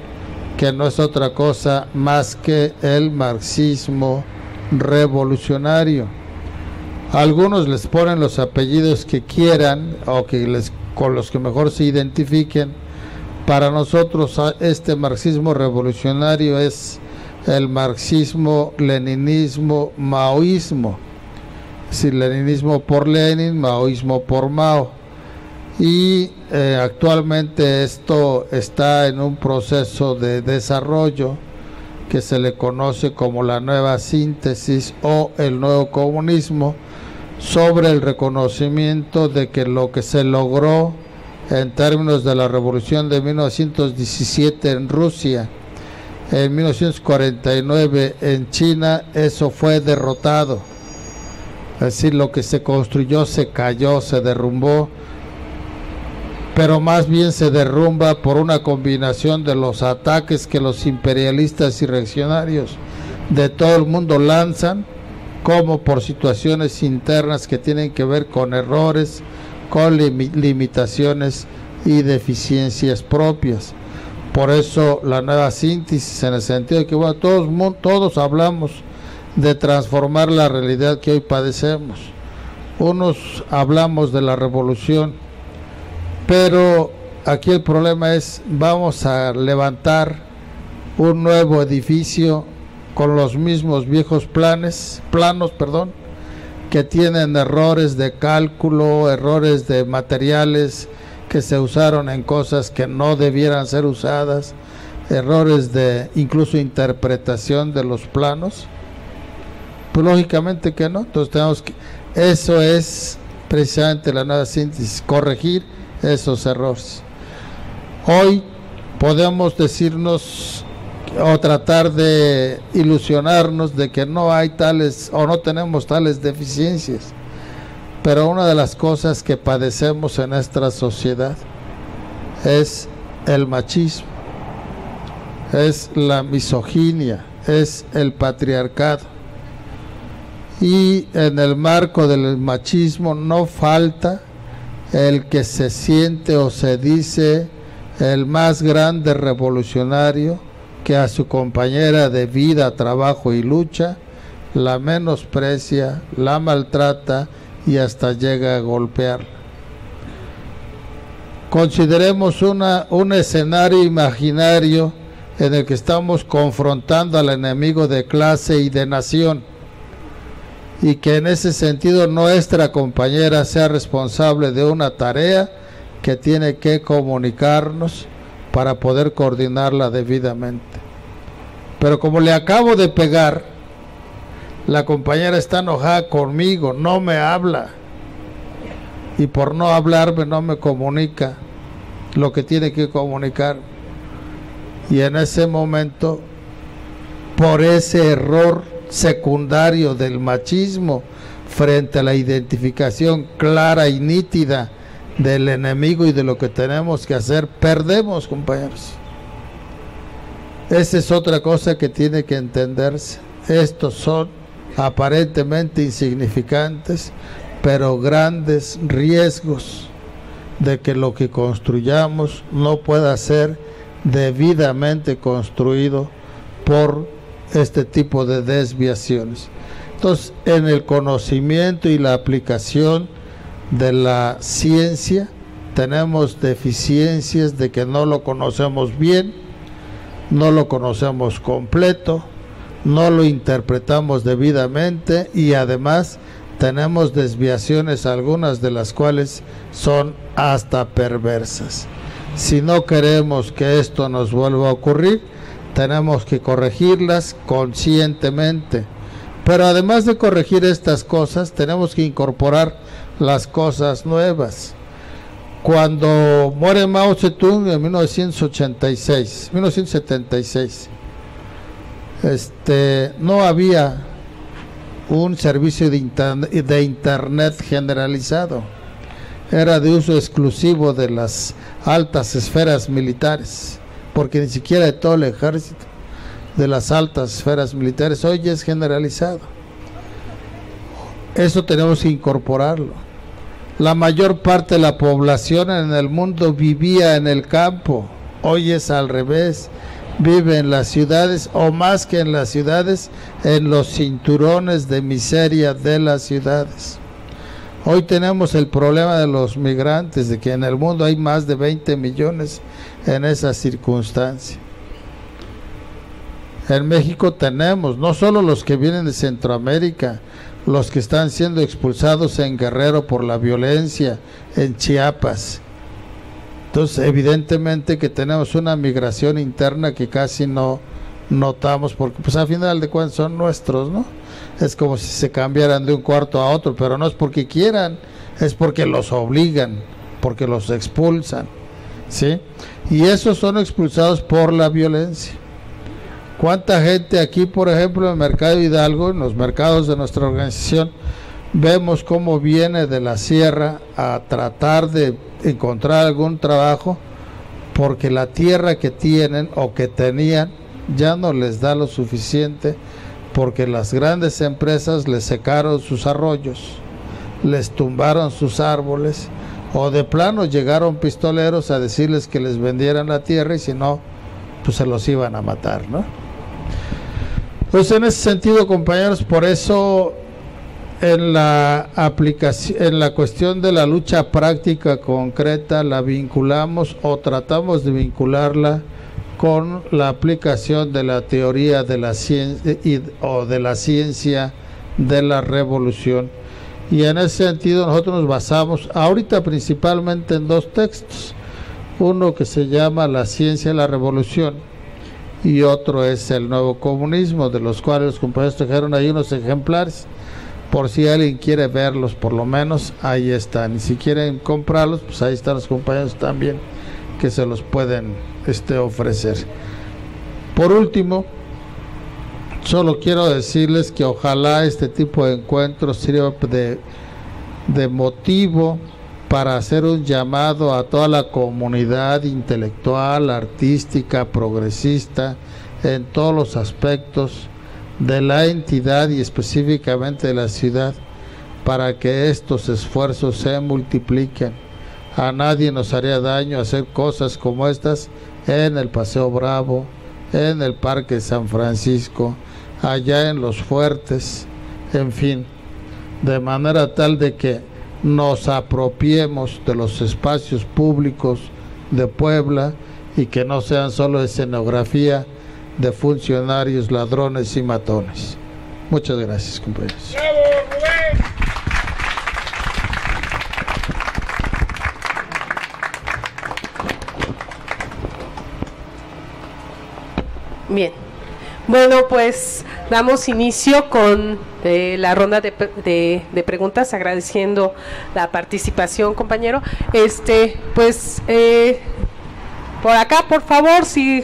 que no es otra cosa más que el marxismo revolucionario. Algunos les ponen los apellidos que quieran o con los que mejor se identifiquen. Para nosotros este marxismo revolucionario es el marxismo, leninismo, maoísmo. Es decir, leninismo por Lenin, maoísmo por Mao. Y actualmente esto está en un proceso de desarrollo que se le conoce como la nueva síntesis o el nuevo comunismo, sobre el reconocimiento de que lo que se logró en términos de la revolución de 1917 en Rusia, en 1949 en China, eso fue derrotado. Es decir, lo que se construyó se cayó, se derrumbó, pero más bien se derrumba por una combinación de los ataques que los imperialistas y reaccionarios de todo el mundo lanzan, como por situaciones internas que tienen que ver con errores, con limitaciones y deficiencias propias. Por eso la nueva síntesis, en el sentido de que bueno, todos hablamos de transformar la realidad que hoy padecemos. Unos hablamos de la revolución, pero aquí el problema es, vamos a levantar un nuevo edificio con los mismos viejos planos, que tienen errores de cálculo, errores de materiales que se usaron en cosas que no debieran ser usadas, errores de incluso interpretación de los planos. Pues lógicamente que no. Entonces eso es precisamente la nueva síntesis, corregir esos errores. Hoy podemos decirnos o tratar de ilusionarnos de que no hay tales o no tenemos tales deficiencias, pero una de las cosas que padecemos en nuestra sociedad es el machismo, es la misoginia, es el patriarcado, y en el marco del machismo no falta el que se siente o se dice el más grande revolucionario, que a su compañera de vida, trabajo y lucha la menosprecia, la maltrata y hasta llega a golpearla. Consideremos un escenario imaginario en el que estamos confrontando al enemigo de clase y de nación, y que en ese sentido nuestra compañera sea responsable de una tarea que tiene que comunicarnos para poder coordinarla debidamente. Pero como le acabo de pegar, la compañera está enojada conmigo, no me habla, y por no hablarme no me comunica, lo que tiene que comunicar. Y en ese momento, por ese error secundario del machismo frente a la identificación clara y nítida del enemigo y de lo que tenemos que hacer, perdemos, compañeros. Esa es otra cosa que tiene que entenderse. Estos son aparentemente insignificantes, pero grandes riesgos de que lo que construyamos no pueda ser debidamente construido por este tipo de desviaciones. Entonces, en el conocimiento y la aplicación de la ciencia tenemos deficiencias de que no lo conocemos bien, no lo conocemos completo, no lo interpretamos debidamente y además tenemos desviaciones, algunas de las cuales son hasta perversas. Si no queremos que esto nos vuelva a ocurrir, tenemos que corregirlas conscientemente. Pero además de corregir estas cosas, tenemos que incorporar las cosas nuevas. Cuando muere Mao Zedong en 1976, no había un servicio de internet generalizado. Era de uso exclusivo de las altas esferas militares, porque ni siquiera de todo el ejército, de las altas esferas militares, hoy es generalizado. Eso tenemos que incorporarlo. La mayor parte de la población en el mundo vivía en el campo, hoy es al revés, vive en las ciudades, o más que en las ciudades, en los cinturones de miseria de las ciudades. Hoy tenemos el problema de los migrantes, de que en el mundo hay más de 20 millones en esa circunstancia. En México tenemos no solo los que vienen de Centroamérica, los que están siendo expulsados en Guerrero por la violencia, en Chiapas. Entonces, evidentemente que tenemos una migración interna que casi no notamos, porque pues a final de cuentas son nuestros, ¿no? Es como si se cambiaran de un cuarto a otro, pero no es porque quieran, es porque los obligan, porque los expulsan, ¿sí? Y esos son expulsados por la violencia. ¿Cuánta gente aquí, por ejemplo, en el Mercado Hidalgo, en los mercados de nuestra organización, vemos cómo viene de la sierra a tratar de encontrar algún trabajo porque la tierra que tienen o que tenían ya no les da lo suficiente, porque las grandes empresas les secaron sus arroyos, les tumbaron sus árboles, o de plano llegaron pistoleros a decirles que les vendieran la tierra y si no, pues se los iban a matar, ¿no? Pues en ese sentido, compañeros, por eso en la aplicación, en la cuestión de la lucha práctica concreta, la vinculamos o tratamos de vincularla con la aplicación de la teoría de la ciencia o de la ciencia de la revolución. Y en ese sentido nosotros nos basamos ahorita principalmente en dos textos, uno que se llama La ciencia de la revolución y otro es El nuevo comunismo, de los cuales los compañeros trajeron ahí unos ejemplares, por si alguien quiere verlos, por lo menos ahí están, y si quieren comprarlos, pues ahí están los compañeros también que se los pueden ofrecer. Por último, solo quiero decirles que ojalá este tipo de encuentros sirva de motivo para hacer un llamado a toda la comunidad intelectual, artística, progresista, en todos los aspectos de la entidad y específicamente de la ciudad, para que estos esfuerzos se multipliquen. A nadie nos haría daño hacer cosas como estas en el Paseo Bravo, en el Parque de San Francisco, allá en Los Fuertes, en fin, de manera tal de que nos apropiemos de los espacios públicos de Puebla y que no sean solo escenografía de funcionarios ladrones y matones. Muchas gracias, compañeros. Bien, bueno, pues damos inicio con la ronda de preguntas, agradeciendo la participación, compañero. por acá, por favor, si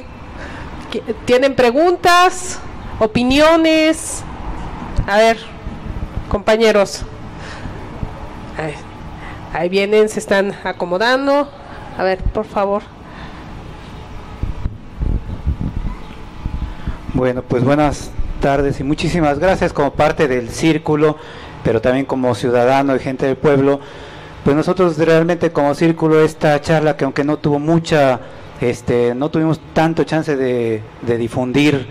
tienen preguntas, opiniones. A ver, compañeros. Ahí vienen, se están acomodando. A ver, por favor. Bueno, pues buenas tardes y muchísimas gracias como parte del círculo, pero también como ciudadano y gente del pueblo. Pues nosotros realmente como círculo esta charla, que aunque no tuvo mucha, no tuvimos tanto chance de difundir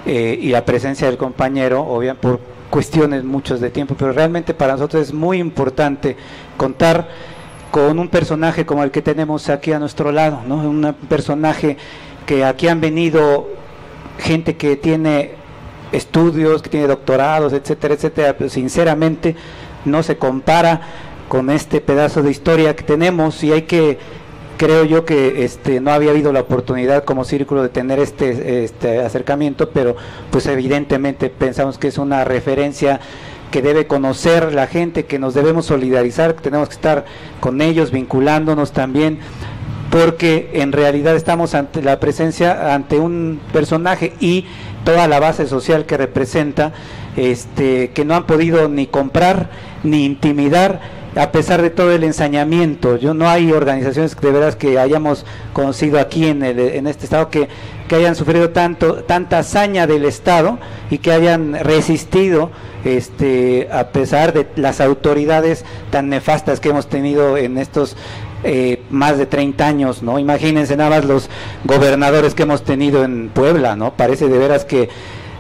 y la presencia del compañero, obviamente por cuestiones muchos de tiempo, pero realmente para nosotros es muy importante contar con un personaje como el que tenemos aquí a nuestro lado, ¿no? Un personaje que aquí han venido gente que tiene estudios, que tiene doctorados, etcétera, etcétera, pero sinceramente no se compara con este pedazo de historia que tenemos, y hay que, creo yo que no había habido la oportunidad como círculo de tener este acercamiento, pero pues evidentemente pensamos que es una referencia que debe conocer la gente, que nos debemos solidarizar, que tenemos que estar con ellos, vinculándonos también, porque en realidad estamos ante la presencia, ante un personaje y toda la base social que representa, que no han podido ni comprar ni intimidar, a pesar de todo el ensañamiento. No hay organizaciones de veras que hayamos conocido aquí en este estado que hayan sufrido tanta hazaña del Estado y que hayan resistido, a pesar de las autoridades tan nefastas que hemos tenido en estos más de 30 años, ¿no? Imagínense nada más los gobernadores que hemos tenido en Puebla, ¿no? Parece de veras que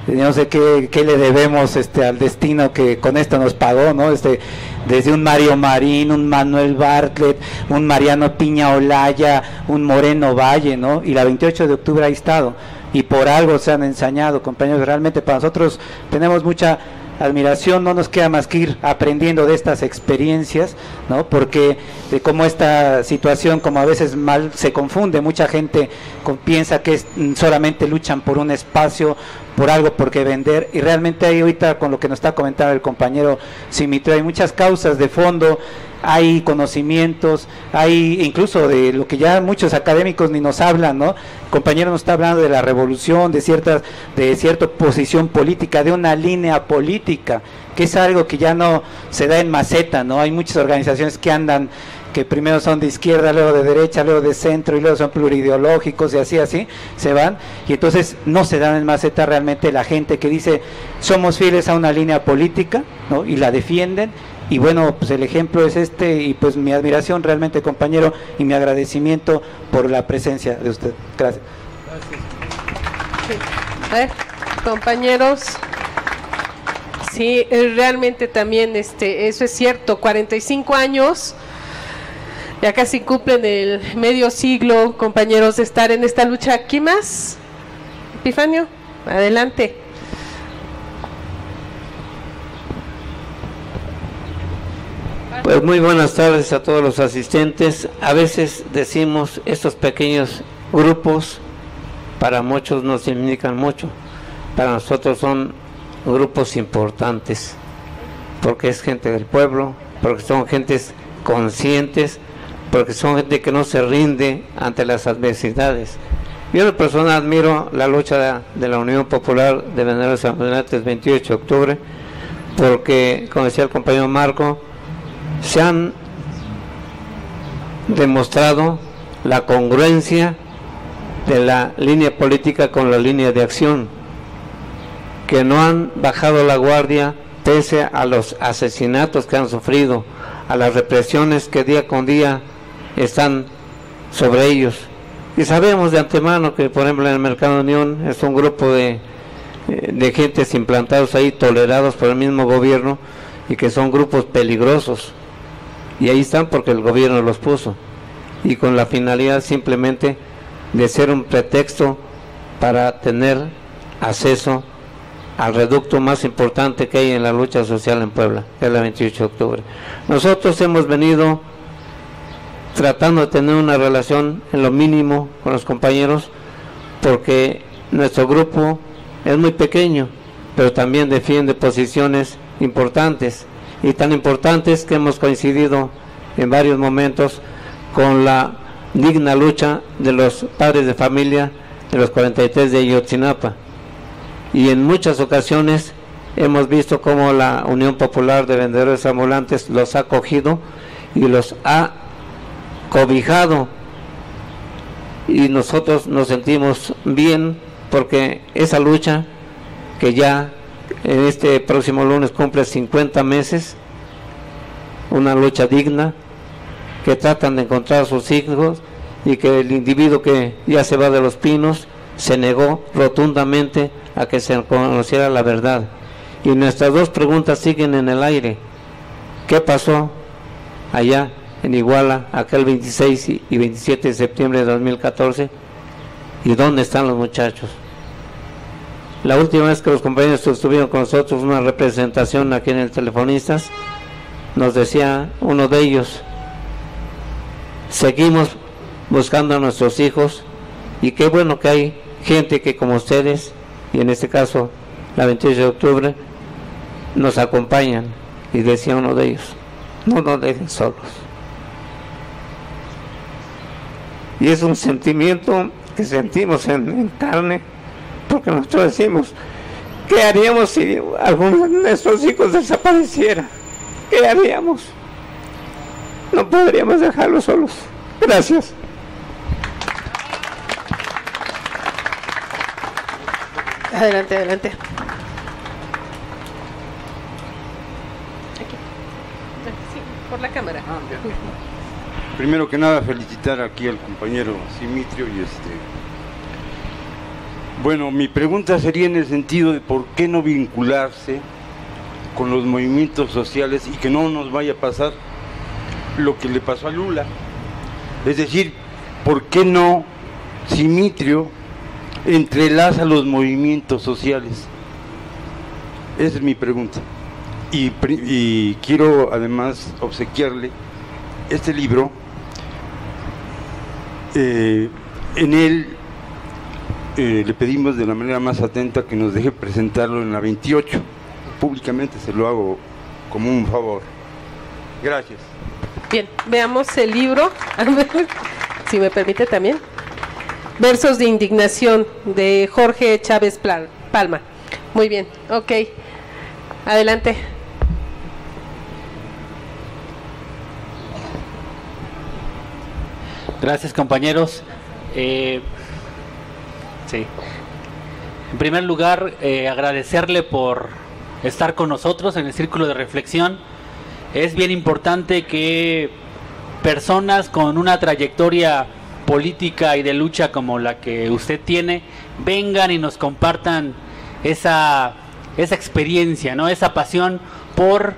no sé qué le debemos al destino que con esto nos pagó, ¿no? Desde un Mario Marín, un Manuel Bartlett, un Mariano Piña Olaya, un Moreno Valle, ¿no? Y la 28 de octubre ha estado, y por algo se han ensañado, compañeros. Realmente para nosotros tenemos mucha admiración, no nos queda más que ir aprendiendo de estas experiencias, ¿no? Porque de cómo esta situación, como a veces mal se confunde, mucha gente piensa que solamente luchan por un espacio, por algo por qué vender, y realmente hay ahorita, con lo que nos está comentando el compañero Simitrio, hay muchas causas de fondo, hay conocimientos, hay incluso de lo que ya muchos académicos ni nos hablan, ¿no? El compañero nos está hablando de la revolución, de cierta posición política, de una línea política, que es algo que ya no se da en maceta, ¿no? Hay muchas organizaciones que andan, que primero son de izquierda, luego de derecha, luego de centro, y luego son plurideológicos, y así se van, y entonces no se dan en maceta realmente la gente que dice somos fieles a una línea política, ¿no? Y la defienden. Y bueno, pues el ejemplo es y pues mi admiración realmente, compañero, y mi agradecimiento por la presencia de usted. Gracias. Sí. A ver, compañeros, sí, realmente también eso es cierto, 45 años, ya casi cumplen el medio siglo, compañeros, de estar en esta lucha. ¿Quién más? Epifanio, adelante. Pues muy buenas tardes a todos los asistentes. A veces decimos estos pequeños grupos, para muchos no significan mucho, para nosotros son grupos importantes, porque es gente del pueblo, porque son gentes conscientes, porque son gente que no se rinde ante las adversidades. Yo en persona admiro la lucha de la Unión Popular de Venezuela San Fernando el 28 de octubre, porque, como decía el compañero Marco, se han demostrado la congruencia de la línea política con la línea de acción, que no han bajado la guardia pese a los asesinatos que han sufrido, a las represiones que día con día están sobre ellos. Y sabemos de antemano que, por ejemplo, en el Mercado Unión es un grupo de gentes implantados ahí, tolerados por el mismo gobierno, y que son grupos peligrosos. Y ahí están porque el gobierno los puso, y con la finalidad simplemente de ser un pretexto para tener acceso al reducto más importante que hay en la lucha social en Puebla, que es la 28 de octubre. Nosotros hemos venido tratando de tener una relación en lo mínimo con los compañeros, porque nuestro grupo es muy pequeño, pero también defiende posiciones importantes, y tan importantes que hemos coincidido en varios momentos con la digna lucha de los padres de familia de los 43 de Ayotzinapa. Y en muchas ocasiones hemos visto cómo la Unión Popular de Vendedores Ambulantes los ha acogido y los ha cobijado, y nosotros nos sentimos bien porque esa lucha, que ya en este próximo lunes cumple 50 meses, una lucha digna, que tratan de encontrar a sus hijos, y que el individuo que ya se va de Los Pinos se negó rotundamente a que se conociera la verdad. Y nuestras dos preguntas siguen en el aire: ¿qué pasó allá en Iguala aquel 26 y 27 de septiembre de 2014? ¿Y dónde están los muchachos? La última vez que los compañeros estuvieron con nosotros, una representación aquí en el Telefonistas, nos decía uno de ellos: seguimos buscando a nuestros hijos, y qué bueno que hay gente que como ustedes, y en este caso la 28 de octubre, nos acompañan. Y decía uno de ellos: no nos dejen solos. Y es un sentimiento que sentimos en carne, porque nosotros decimos: ¿qué haríamos si alguno de nuestros hijos desapareciera? ¿Qué haríamos? No podríamos dejarlos solos. Gracias. Adelante, adelante. Aquí. Sí, por la cámara. Primero que nada, felicitar aquí al compañero Simitrio y bueno, mi pregunta sería en el sentido de por qué no vincularse con los movimientos sociales y que no nos vaya a pasar lo que le pasó a Lula. Es decir, ¿por qué no Simitrio entrelaza los movimientos sociales? Esa es mi pregunta. Y quiero además obsequiarle este libro. En él le pedimos de la manera más atenta que nos deje presentarlo en la 28. Públicamente se lo hago como un favor. Gracias. Bien, veamos el libro, si me permite también. Versos de indignación, de Jorge Chávez Palma. Muy bien, ok. Adelante. Gracias, compañeros. Sí. En primer lugar, agradecerle por estar con nosotros en el Círculo de Reflexión. Es bien importante que personas con una trayectoria política y de lucha como la que usted tiene vengan y nos compartan esa experiencia, ¿no? Esa pasión por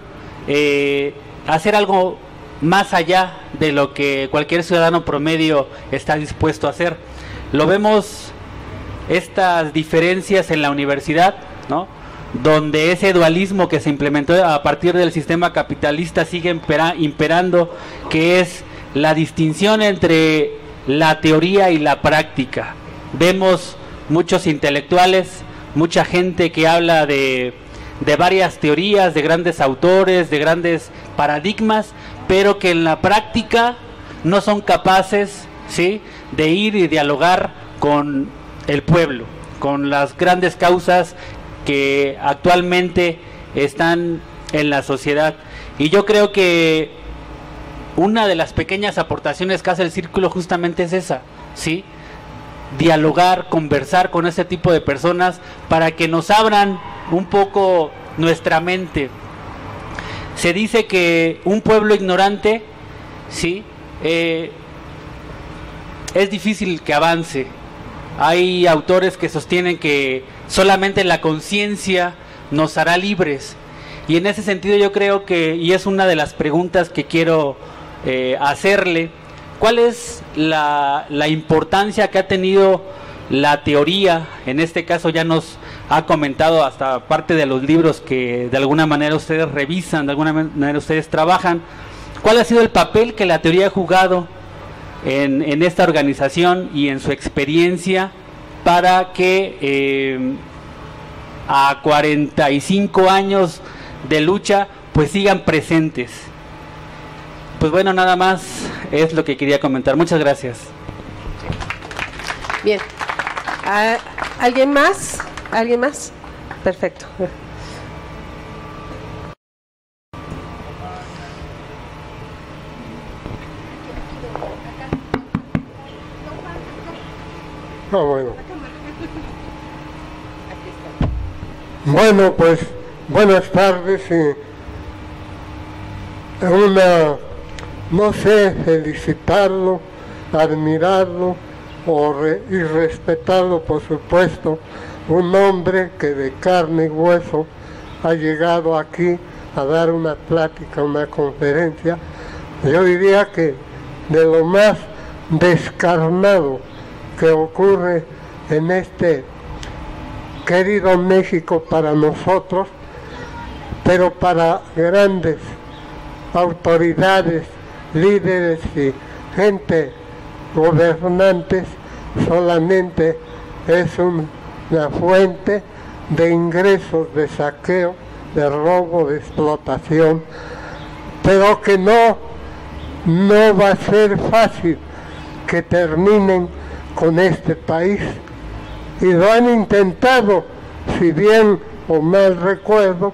hacer algo más allá de lo que cualquier ciudadano promedio está dispuesto a hacer. Lo vemos, estas diferencias en la universidad, ¿no? Donde ese dualismo que se implementó a partir del sistema capitalista sigue imperando, que es la distinción entre la teoría y la práctica. Vemos muchos intelectuales, mucha gente que habla de varias teorías, de grandes autores, de grandes paradigmas, pero que en la práctica no son capaces, ¿sí?, de ir y dialogar con el pueblo, con las grandes causas que actualmente están en la sociedad. Y yo creo que una de las pequeñas aportaciones que hace el Círculo justamente es esa, ¿sí? Dialogar, conversar con ese tipo de personas para que nos abran un poco nuestra mente. Se dice que un pueblo ignorante, ¿sí?, es difícil que avance. Hay autores que sostienen que solamente la conciencia nos hará libres. Y en ese sentido yo creo que, y es una de las preguntas que quiero hacerle, ¿cuál es la importancia que ha tenido la teoría? En este caso ya nos ha comentado hasta parte de los libros que de alguna manera ustedes revisan, de alguna manera ustedes trabajan. ¿Cuál ha sido el papel que la teoría ha jugado en esta organización y en su experiencia para que a 45 años de lucha pues sigan presentes? pues bueno, nada más es lo que quería comentar. Muchas gracias. Bien. ¿Alguien más? ¿Alguien más? Perfecto. Bueno, pues buenas tardes y no sé, felicitarlo, admirarlo y respetarlo, por supuesto, un hombre que de carne y hueso ha llegado aquí a dar una plática, una conferencia, yo diría que de lo más descarnado que ocurre en este querido México para nosotros, pero para grandes autoridades, líderes y gente gobernantes, solamente es una fuente de ingresos, de saqueo, de robo, de explotación, pero que no va a ser fácil que terminen con este país. Y lo han intentado, si bien o mal recuerdo,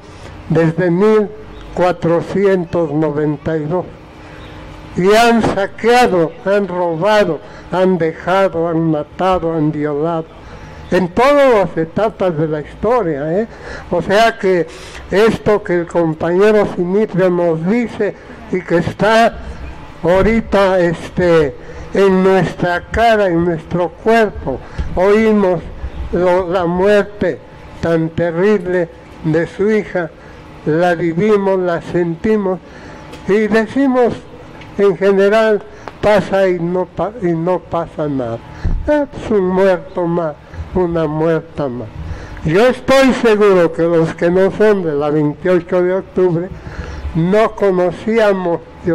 desde 1492. Y han saqueado, han robado, han dejado, han matado, han violado. En todas las etapas de la historia, O sea que esto que el compañero Simitrio nos dice y que está ahorita en nuestra cara, en nuestro cuerpo, oímos la muerte tan terrible de su hija, la vivimos, la sentimos y decimos en general pasa y no pasa nada. Es un muerto más, una muerta más. Yo estoy seguro que los que no son de la 28 de octubre yo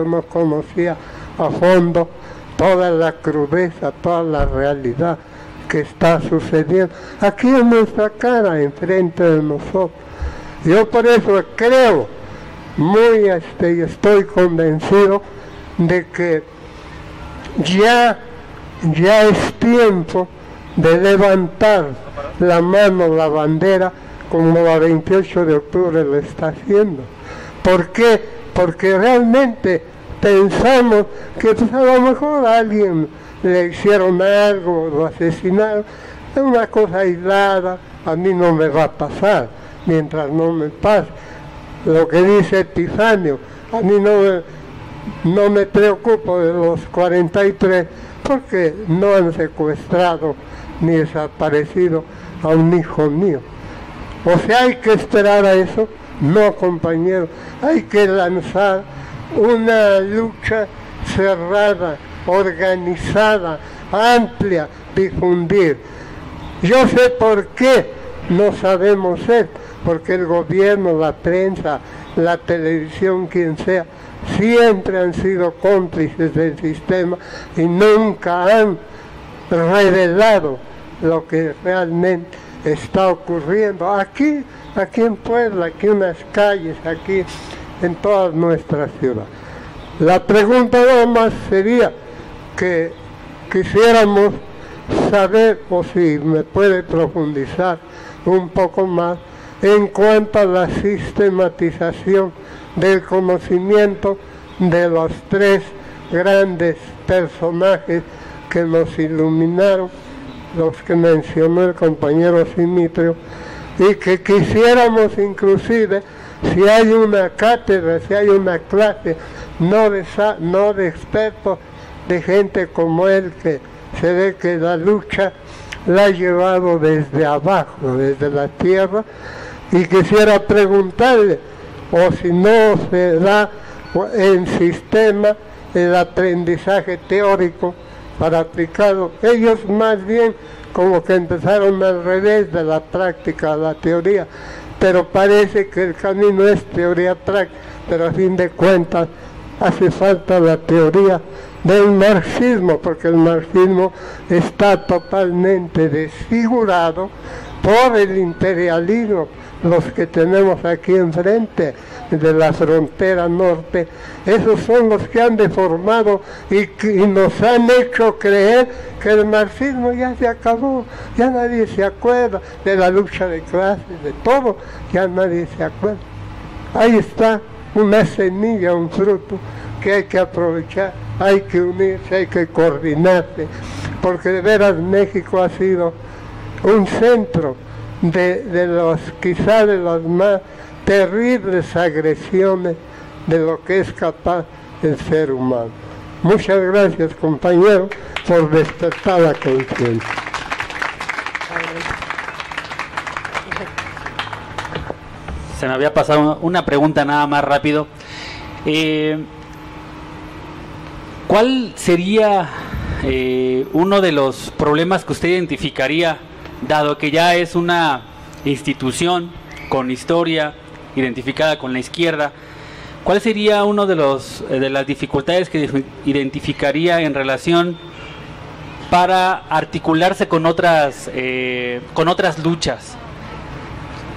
no conocía a fondo toda la crudeza, toda la realidad que está sucediendo aquí en nuestra cara, enfrente de nosotros. Yo por eso creo y estoy convencido de que ya es tiempo de levantar la mano, la bandera, como la 28 de octubre lo está haciendo. ¿Por qué? Porque realmente pensamos que pues, a lo mejor a alguien le hicieron algo, lo asesinaron, es una cosa aislada, a mí no me va a pasar, mientras no me pase. Lo que dice Epifanio, a mí no me preocupo de los 43 porque no han secuestrado ni desaparecido a un hijo mío. O sea, hay que esperar a eso. No, compañero, hay que lanzar una lucha cerrada, organizada, amplia, difundir. Yo sé por qué no sabemos esto, porque el gobierno, la prensa, la televisión, quien sea, siempre han sido cómplices del sistema y nunca han revelado lo que realmente está ocurriendo aquí en Puebla, aquí en las calles, aquí en toda nuestra ciudad. La pregunta nada más sería que quisiéramos saber, o si me puede profundizar un poco más, en cuanto a la sistematización del conocimiento de los tres grandes personajes que nos iluminaron, los que mencionó el compañero Simitrio, y que quisiéramos inclusive, si hay una cátedra, si hay una clase, no de expertos, de gente como él, que se ve que la lucha la ha llevado desde abajo, desde la tierra, y quisiera preguntarle, o si no se da en sistema el aprendizaje teórico para aplicarlo. Ellos más bien como que empezaron al revés de la práctica a la teoría, pero parece que el camino es teoría práctica, pero a fin de cuentas hace falta la teoría del marxismo, porque el marxismo está totalmente desfigurado por el imperialismo, los que tenemos aquí enfrente de la frontera norte, esos son los que han deformado y nos han hecho creer que el marxismo ya se acabó, ya nadie se acuerda de la lucha de clases, de todo, ya nadie se acuerda. Ahí está una semilla, un fruto que hay que aprovechar, hay que unirse, hay que coordinarse, porque de veras México ha sido un centro de los, quizá de las más terribles agresiones de lo que es capaz el ser humano. Muchas gracias, compañero, por despertar la conciencia. Se me había pasado una pregunta nada más rápido. ¿Cuál sería uno de los problemas que usted identificaría, dado que ya es una institución con historia identificada con la izquierda? ¿Cuál sería uno de las dificultades que identificaría en relación para articularse con otras luchas?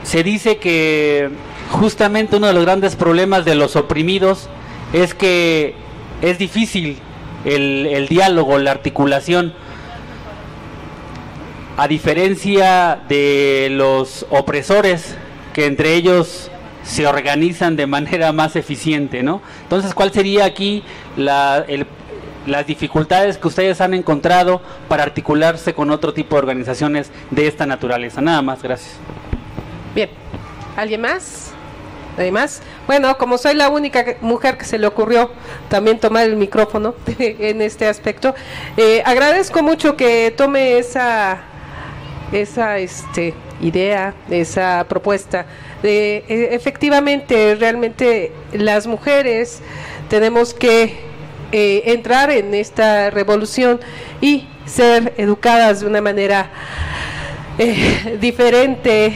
Se dice que justamente uno de los grandes problemas de los oprimidos es que es difícil el diálogo, la articulación, a diferencia de los opresores, que entre ellos se organizan de manera más eficiente, ¿no? Entonces, ¿cuál sería aquí las dificultades que ustedes han encontrado para articularse con otro tipo de organizaciones de esta naturaleza? Nada más, gracias. Bien, ¿alguien más? ¿Nadie más? Bueno, como soy la única mujer que se le ocurrió también tomar el micrófono en este aspecto, agradezco mucho que tome esa idea, esa propuesta. Efectivamente, realmente las mujeres tenemos que entrar en esta revolución y ser educadas de una manera diferente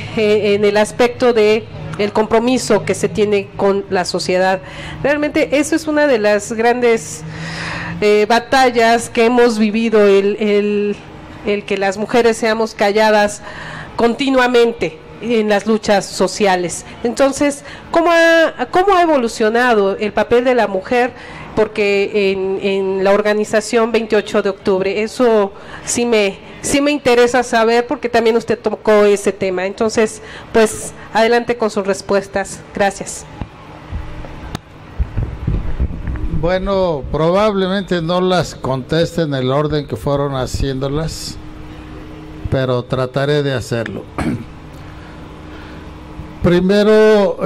en el aspecto de el compromiso que se tiene con la sociedad. Realmente eso es una de las grandes batallas que hemos vivido, el que las mujeres seamos calladas continuamente en las luchas sociales. Entonces, ¿cómo ha evolucionado el papel de la mujer? Porque en la organización 28 de octubre, eso sí me interesa saber, porque también usted tocó ese tema. Entonces, pues, adelante con sus respuestas. Gracias. Bueno, probablemente no las conteste en el orden que fueron haciéndolas, pero trataré de hacerlo. Primero,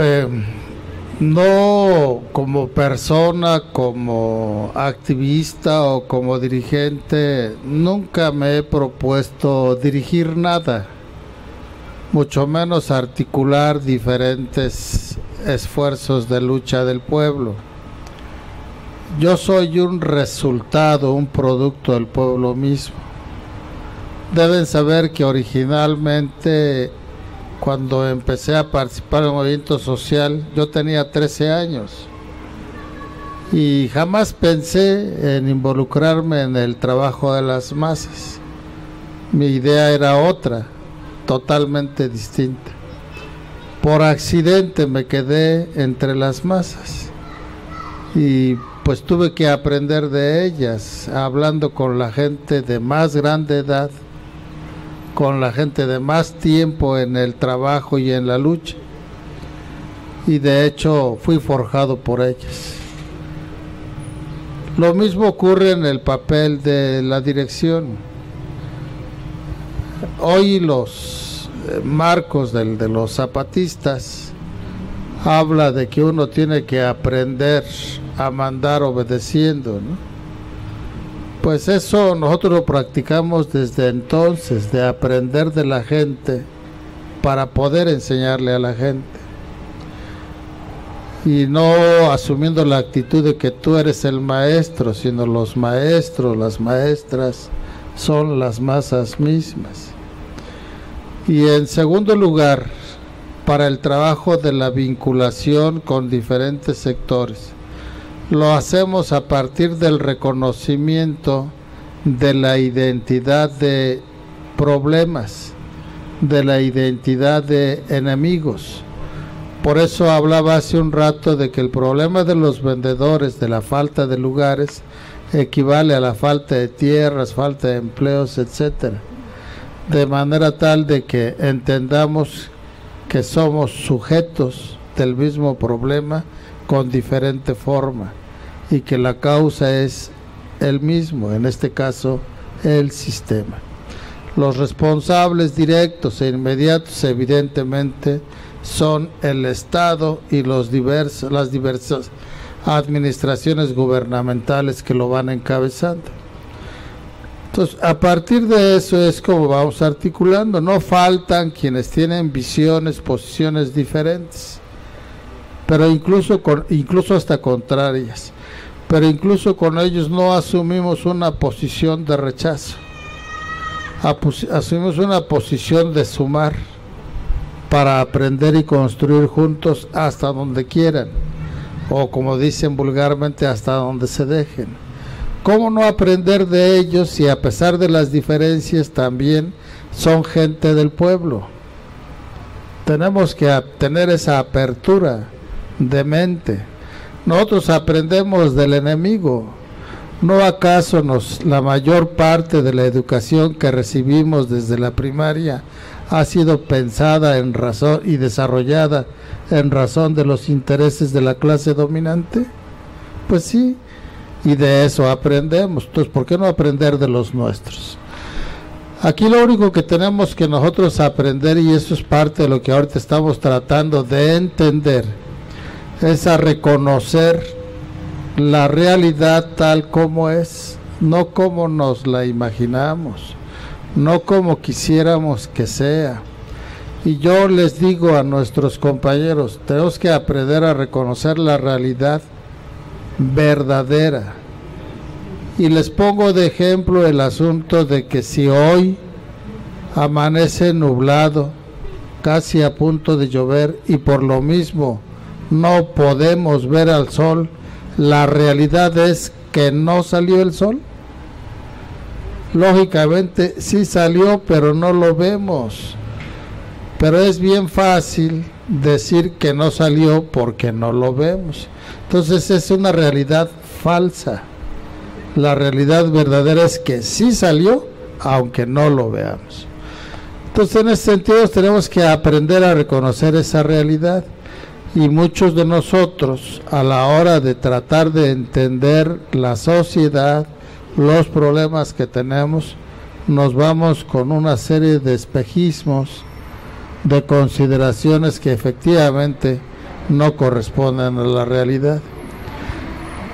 no como persona, como activista o como dirigente, nunca me he propuesto dirigir nada, mucho menos articular diferentes esfuerzos de lucha del pueblo. Yo soy un resultado, un producto del pueblo mismo. Deben saber que originalmente, cuando empecé a participar en el movimiento social, yo tenía 13 años y jamás pensé en involucrarme en el trabajo de las masas. Mi idea era otra, totalmente distinta. Por accidente me quedé entre las masas y pues tuve que aprender de ellas, hablando con la gente de más grande edad, con la gente de más tiempo en el trabajo y en la lucha, y de hecho fui forjado por ellas. Lo mismo ocurre en el papel de la dirección. Hoy los marcos de los zapatistas habla de que uno tiene que aprender a mandar obedeciendo, ¿no? Pues eso nosotros lo practicamos desde entonces, de aprender de la gente para poder enseñarle a la gente. Y no asumiendo la actitud de que tú eres el maestro, sino los maestros, las maestras son las masas mismas. Y en segundo lugar, para el trabajo de la vinculación con diferentes sectores, lo hacemos a partir del reconocimiento de la identidad de problemas. de la identidad de enemigos. Por eso hablaba hace un rato de que el problema de los vendedores, de la falta de lugares, equivale a la falta de tierras, falta de empleos, etcétera. De manera tal de que entendamos que somos sujetos del mismo problema con diferente forma y que la causa es el mismo, en este caso el sistema. Los responsables directos e inmediatos evidentemente son el Estado y las diversas administraciones gubernamentales que lo van encabezando. Entonces, a partir de eso es como vamos articulando. No faltan quienes tienen visiones, posiciones diferentes, pero incluso hasta contrarias. Pero incluso con ellos no asumimos una posición de rechazo. Asumimos una posición de sumar para aprender y construir juntos hasta donde quieran, o como dicen vulgarmente, hasta donde se dejen. ¿Cómo no aprender de ellos si a pesar de las diferencias también son gente del pueblo? Tenemos que tener esa apertura de mente. Nosotros aprendemos del enemigo. ¿No acaso la mayor parte de la educación que recibimos desde la primaria ha sido pensada en razón y desarrollada en razón de los intereses de la clase dominante? Pues sí, y de eso aprendemos. Entonces, ¿por qué no aprender de los nuestros? Aquí lo único que tenemos que nosotros aprender, y eso es parte de lo que ahorita estamos tratando de entender, es a reconocer la realidad tal como es, no como nos la imaginamos, no como quisiéramos que sea. Y yo les digo a nuestros compañeros, tenemos que aprender a reconocer la realidad verdadera. Y les pongo de ejemplo el asunto de que si hoy amanece nublado, casi a punto de llover, y por lo mismo no podemos ver al sol, la realidad es que no salió el sol. Lógicamente sí salió, pero no lo vemos. Pero es bien fácil decir que no salió porque no lo vemos. Entonces es una realidad falsa. La realidad verdadera es que sí salió, aunque no lo veamos. Entonces en ese sentido tenemos que aprender a reconocer esa realidad. Y muchos de nosotros, a la hora de tratar de entender la sociedad, los problemas que tenemos, nos vamos con una serie de espejismos, de consideraciones que efectivamente no corresponden a la realidad.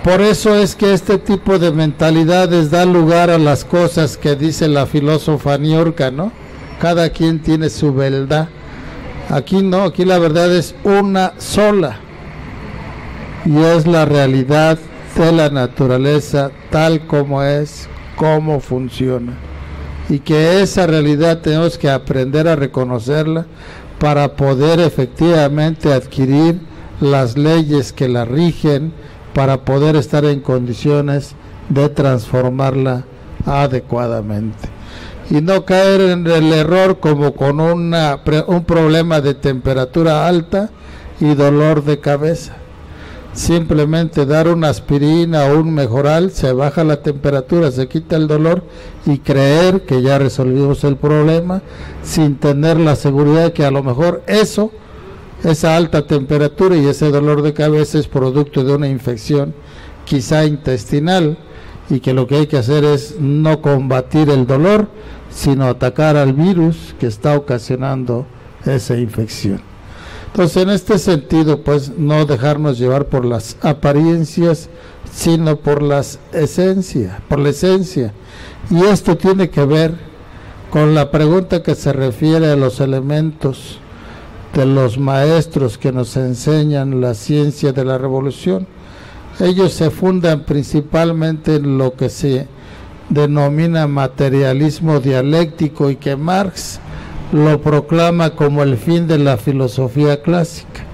Por eso es que este tipo de mentalidades da lugar a las cosas que dice la filósofa Niurka, ¿no? Cada quien tiene su verdad. Aquí no, aquí la verdad es una sola, y es la realidad de la naturaleza tal como es, cómo funciona, y que esa realidad tenemos que aprender a reconocerla para poder efectivamente adquirir las leyes que la rigen, para poder estar en condiciones de transformarla adecuadamente. Y no caer en el error como con un problema de temperatura alta y dolor de cabeza. Simplemente dar una aspirina o un mejoral, se baja la temperatura, se quita el dolor, y creer que ya resolvimos el problema sin tener la seguridad de que a lo mejor esa alta temperatura y ese dolor de cabeza es producto de una infección quizá intestinal, y que lo que hay que hacer es no combatir el dolor, sino atacar al virus que está ocasionando esa infección. Entonces, en este sentido, pues, no dejarnos llevar por las apariencias, sino por la esencia. Y esto tiene que ver con la pregunta que se refiere a los elementos de los maestros que nos enseñan la ciencia de la revolución. Ellos se fundan principalmente en lo que se denomina materialismo dialéctico, y que Marx lo proclama como el fin de la filosofía clásica,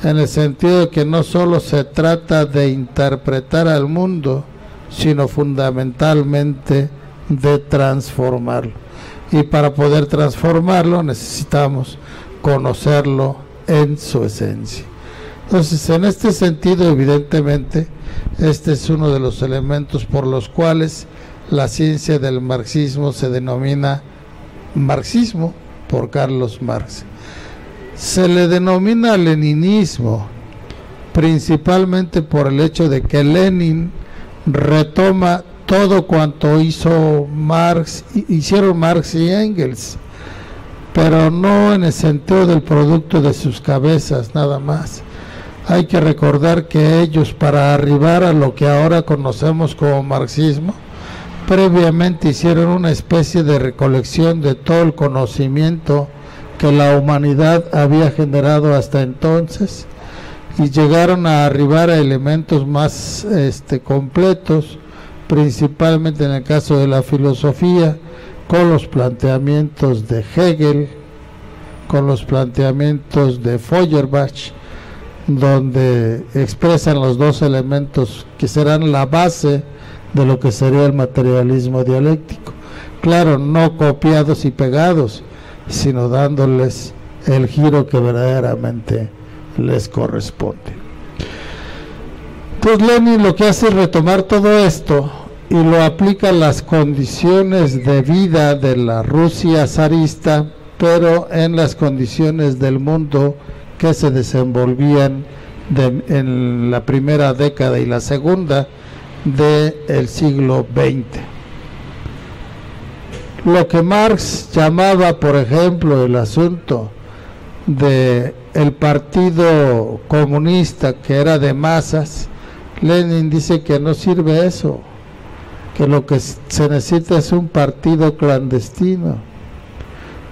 en el sentido de que no solo se trata de interpretar al mundo, sino fundamentalmente de transformarlo. y para poder transformarlo necesitamos conocerlo en su esencia. Entonces, en este sentido, evidentemente, este es uno de los elementos por los cuales la ciencia del marxismo se denomina marxismo por Carlos Marx. Se le denomina leninismo principalmente por el hecho de que Lenin retoma todo cuanto hicieron Marx y Engels, pero no en el sentido del producto de sus cabezas nada más. Hay que recordar que ellos, para arribar a lo que ahora conocemos como marxismo, previamente hicieron una especie de recolección de todo el conocimiento que la humanidad había generado hasta entonces, y llegaron a arribar a elementos más completos, principalmente en el caso de la filosofía, con los planteamientos de Hegel, con los planteamientos de Feuerbach, donde expresan los dos elementos que serán la base de lo que sería el materialismo dialéctico. Claro, no copiados y pegados, sino dándoles el giro que verdaderamente les corresponde. Entonces Lenin lo que hace es retomar todo esto y lo aplica a las condiciones de vida de la Rusia zarista, pero en las condiciones del mundo que se desenvolvían en la primera década y la segunda del siglo XX. Lo que Marx llamaba, por ejemplo, el asunto de el Partido Comunista, que era de masas, Lenin dice que no sirve eso, que lo que se necesita es un partido clandestino,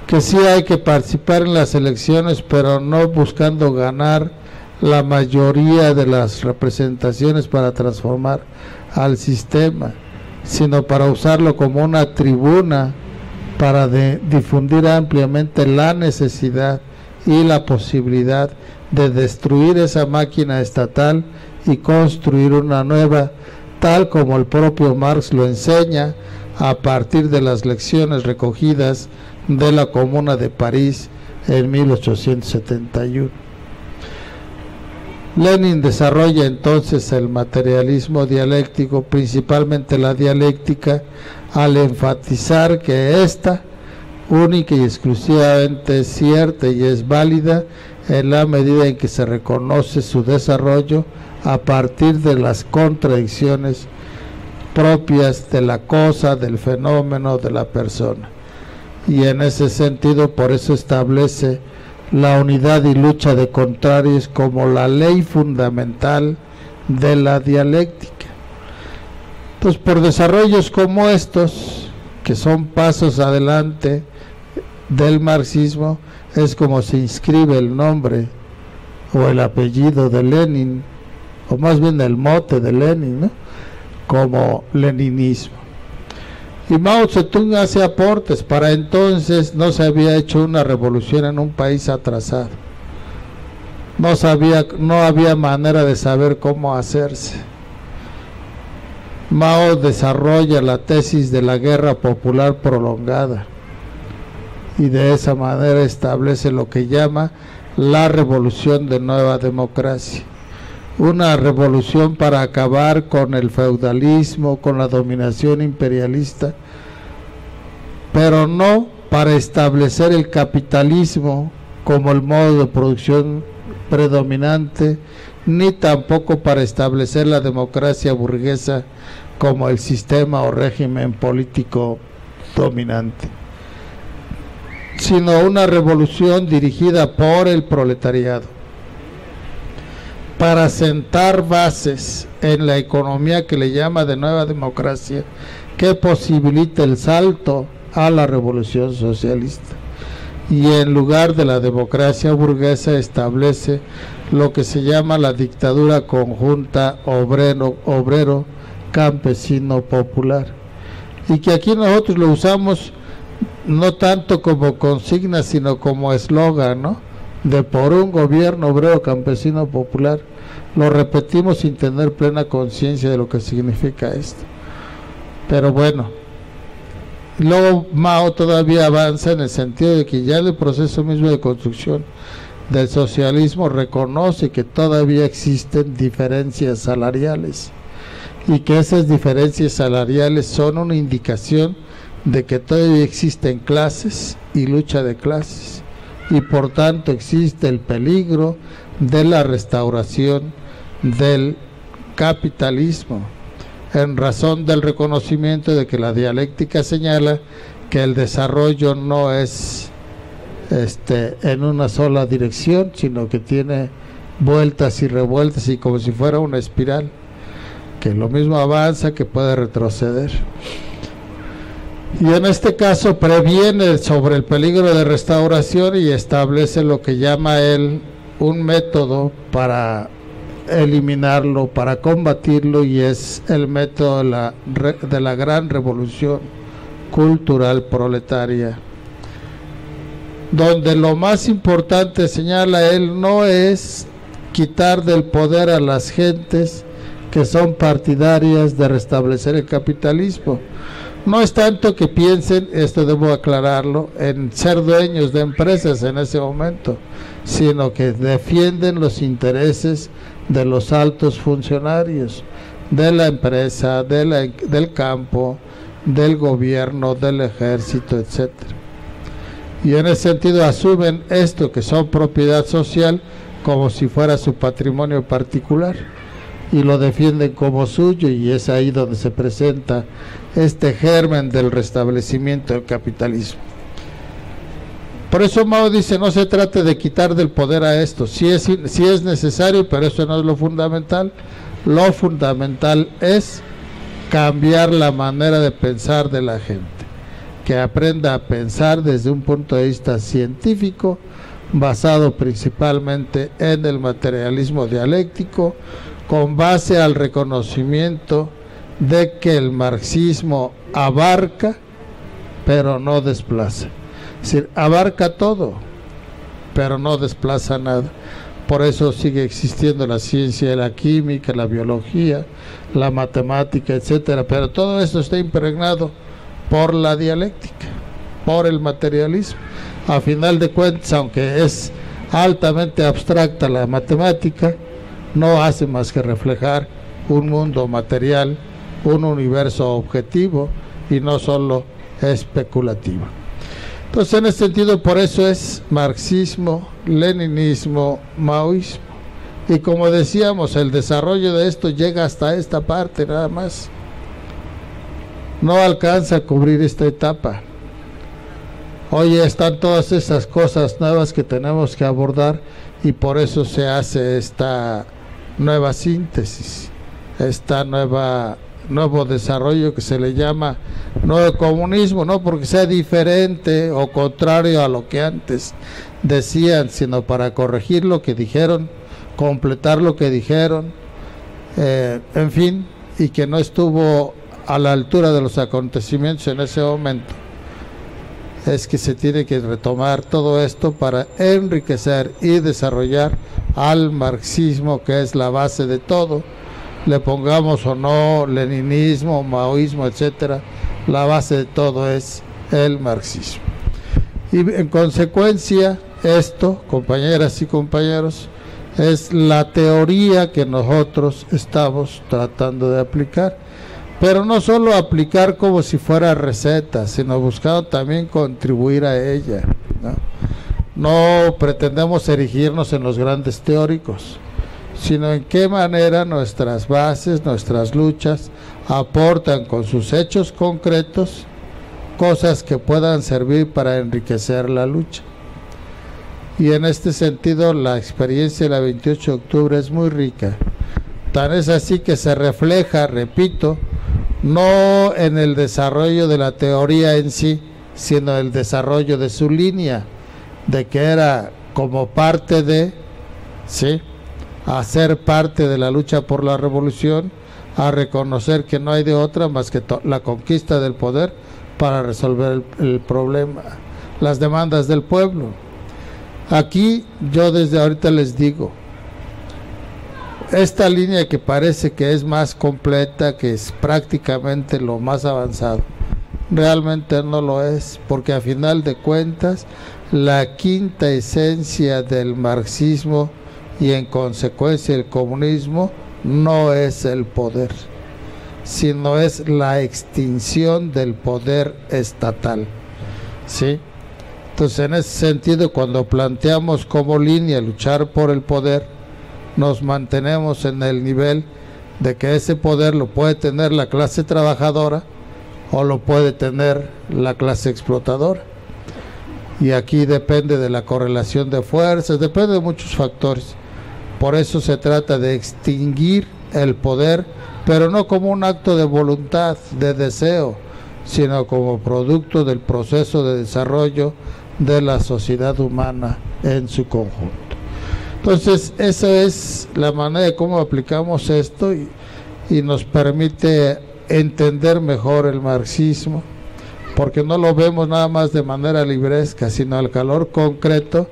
que sí hay que participar en las elecciones, pero no buscando ganar la mayoría de las representaciones para transformar al sistema, sino para usarlo como una tribuna para difundir ampliamente la necesidad y la posibilidad de destruir esa máquina estatal y construir una nueva, tal como el propio Marx lo enseña a partir de las lecciones recogidas de la Comuna de París en 1871. Lenin desarrolla entonces el materialismo dialéctico, principalmente la dialéctica, al enfatizar que esta única y exclusivamente es cierta y es válida en la medida en que se reconoce su desarrollo a partir de las contradicciones propias de la cosa, del fenómeno, de la persona. Y en ese sentido, por eso establece la unidad y lucha de contrarios como la ley fundamental de la dialéctica. Entonces, por desarrollos como estos, que son pasos adelante del marxismo, es como se inscribe el nombre o el apellido de Lenin, o más bien el mote de Lenin, ¿no?, como leninismo. Y Mao Zedong hace aportes. Para entonces no se había hecho una revolución en un país atrasado, no había manera de saber cómo hacerse. Mao desarrolla la tesis de la guerra popular prolongada y de esa manera establece lo que llama la revolución de nueva democracia, una revolución para acabar con el feudalismo, con la dominación imperialista, pero no para establecer el capitalismo como el modo de producción predominante, ni tampoco para establecer la democracia burguesa como el sistema o régimen político dominante, sino una revolución dirigida por el proletariado para sentar bases en la economía que le llama de nueva democracia, que posibilite el salto a la revolución socialista, y en lugar de la democracia burguesa establece lo que se llama la dictadura conjunta obrero campesino popular, y que aquí nosotros lo usamos no tanto como consigna sino como eslogan, ¿no?, de por un gobierno obrero campesino popular. Lo repetimos sin tener plena conciencia de lo que significa esto, pero bueno, Luego Mao todavía avanza en el sentido de que ya el proceso mismo de construcción del socialismo reconoce que todavía existen diferencias salariales y que esas diferencias salariales son una indicación de que todavía existen clases y lucha de clases, y por tanto existe el peligro de la restauración del capitalismo, en razón del reconocimiento de que la dialéctica señala que el desarrollo no es en una sola dirección, sino que tiene vueltas y revueltas, y como si fuera una espiral, que lo mismo avanza que puede retroceder. Y en este caso previene sobre el peligro de restauración y establece lo que llama él un método para eliminarlo, para combatirlo, y es el método de la gran revolución cultural proletaria, donde lo más importante, señala él, no es quitar del poder a las gentes que son partidarias de restablecer el capitalismo. No es tanto que piensen, esto debo aclararlo, en ser dueños de empresas en ese momento, sino que defienden los intereses de los altos funcionarios, de la empresa, del campo, del gobierno, del ejército, etcétera. Y en ese sentido asumen esto, que son propiedad social, como si fuera su patrimonio particular, y lo defienden como suyo, y es ahí donde se presenta este germen del restablecimiento del capitalismo. Por eso Mao dice, no se trate de quitar del poder a esto, sí es necesario, pero eso no es lo fundamental. Lo fundamental es cambiar la manera de pensar de la gente, que aprenda a pensar desde un punto de vista científico, basado principalmente en el materialismo dialéctico, con base al reconocimiento de que el marxismo abarca, pero no desplaza. Es decir, abarca todo, pero no desplaza nada. Por eso sigue existiendo la ciencia, la química, la biología, la matemática, etcétera. Pero todo esto está impregnado por la dialéctica, por el materialismo. A final de cuentas, aunque es altamente abstracta la matemática, no hace más que reflejar un mundo material, un universo objetivo y no solo especulativo. Entonces, en ese sentido, por eso es marxismo, leninismo, maoísmo. Y como decíamos, el desarrollo de esto llega hasta esta parte nada más. No alcanza a cubrir esta etapa. Hoy están todas esas cosas nuevas que tenemos que abordar, y por eso se hace esta nueva síntesis, nuevo desarrollo que se le llama nuevo comunismo, no porque sea diferente o contrario a lo que antes decían, sino para corregir lo que dijeron, completar lo que dijeron, en fin, y que no estuvo a la altura de los acontecimientos en ese momento. Es que se tiene que retomar todo esto para enriquecer y desarrollar al marxismo, que es la base de todo. Le pongamos o no leninismo, maoísmo, etcétera, la base de todo es el marxismo. Y en consecuencia, esto, compañeras y compañeros, es la teoría que nosotros estamos tratando de aplicar. Pero no solo aplicar como si fuera receta, sino buscando también contribuir a ella, ¿no? No pretendemos erigirnos en los grandes teóricos, sino en qué manera nuestras bases, nuestras luchas, aportan con sus hechos concretos cosas que puedan servir para enriquecer la lucha. Y en este sentido, la experiencia de la 28 de octubre es muy rica. Tan es así que se refleja, repito, no en el desarrollo de la teoría en sí, sino el desarrollo de su línea, de que era como parte de, ¿sí?, hacer parte de la lucha por la revolución, a reconocer que no hay de otra más que la conquista del poder para resolver el problema, las demandas del pueblo. Aquí yo desde ahorita les digo, esta línea que parece que es más completa, que es prácticamente lo más avanzado, realmente no lo es, porque a final de cuentas la quinta esencia del marxismo y en consecuencia el comunismo no es el poder, sino es la extinción del poder estatal, ¿sí? Entonces, en ese sentido, cuando planteamos como línea luchar por el poder, nos mantenemos en el nivel de que ese poder lo puede tener la clase trabajadora o lo puede tener la clase explotadora. Y aquí depende de la correlación de fuerzas, depende de muchos factores. Por eso se trata de extinguir el poder, pero no como un acto de voluntad, de deseo, sino como producto del proceso de desarrollo de la sociedad humana en su conjunto. Entonces, esa es la manera de cómo aplicamos esto y nos permite entender mejor el marxismo, porque no lo vemos nada más de manera libresca, sino al calor concreto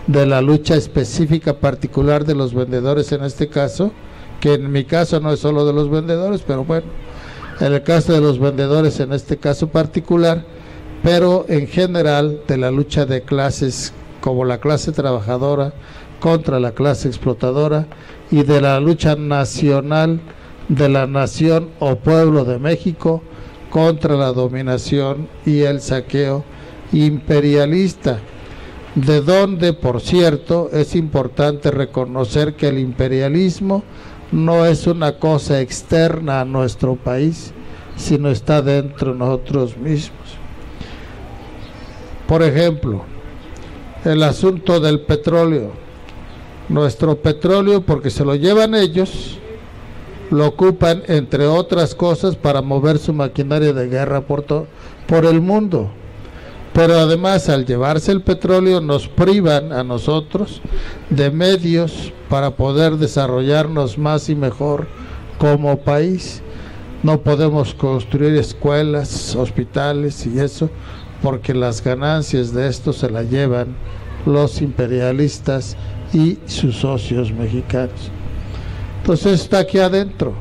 de la lucha específica particular de los vendedores en este caso, que en mi caso no es solo de los vendedores, pero bueno, en el caso de los vendedores en este caso particular, pero en general de la lucha de clases como la clase trabajadora contra la clase explotadora y de la lucha nacional de la nación o pueblo de México contra la dominación y el saqueo imperialista, de donde, por cierto, es importante reconocer que el imperialismo no es una cosa externa a nuestro país, sino está dentro de nosotros mismos. Por ejemplo, el asunto del petróleo. Nuestro petróleo, porque se lo llevan ellos, lo ocupan, entre otras cosas, para mover su maquinaria de guerra por el mundo. Pero además, al llevarse el petróleo, nos privan a nosotros de medios para poder desarrollarnos más y mejor como país. No podemos construir escuelas, hospitales y eso, porque las ganancias de esto se las llevan los imperialistas y sus socios mexicanos. Entonces está aquí adentro,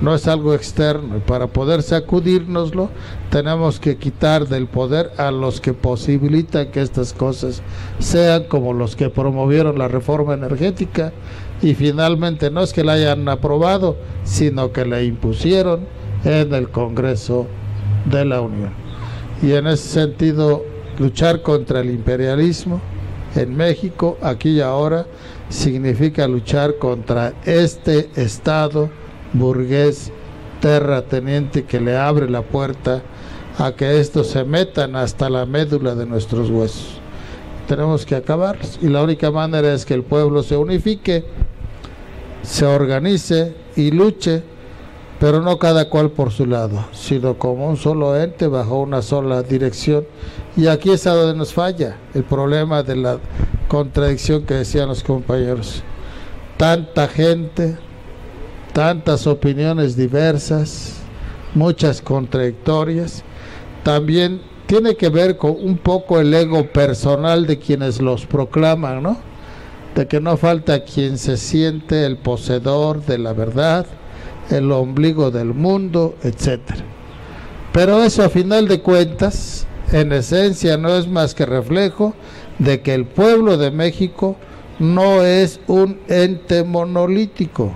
no es algo externo, y para poder sacudírnoslo tenemos que quitar del poder a los que posibilitan que estas cosas sean, como los que promovieron la reforma energética y finalmente no es que la hayan aprobado, sino que la impusieron en el Congreso de la Unión. Y en ese sentido, luchar contra el imperialismo en México, aquí y ahora, significa luchar contra este Estado burgués terrateniente que le abre la puerta a que estos se metan hasta la médula de nuestros huesos. Tenemos que acabarlos, y la única manera es que el pueblo se unifique, se organice y luche, pero no cada cual por su lado, sino como un solo ente bajo una sola dirección. Y aquí es a donde nos falla el problema de la contradicción que decían los compañeros. Tanta gente, tantas opiniones diversas, muchas contradictorias. También tiene que ver con un poco el ego personal de quienes los proclaman, ¿no? De que no falta quien se siente el poseedor de la verdad, el ombligo del mundo, etcétera. Pero eso, a final de cuentas, en esencia no es más que reflejo de que el pueblo de México no es un ente monolítico.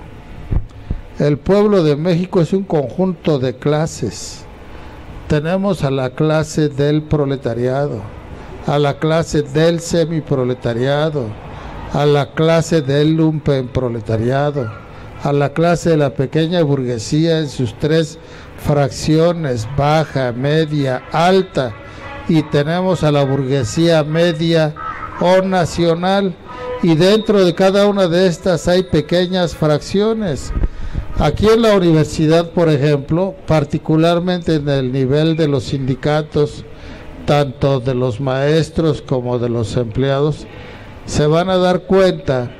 El pueblo de México es un conjunto de clases. Tenemos a la clase del proletariado, a la clase del semiproletariado, a la clase del lumpenproletariado, a la clase de la pequeña burguesía en sus tres fracciones, baja, media, alta, y tenemos a la burguesía media o nacional, y dentro de cada una de estas hay pequeñas fracciones. Aquí en la universidad, por ejemplo, particularmente en el nivel de los sindicatos, tanto de los maestros como de los empleados, se van a dar cuenta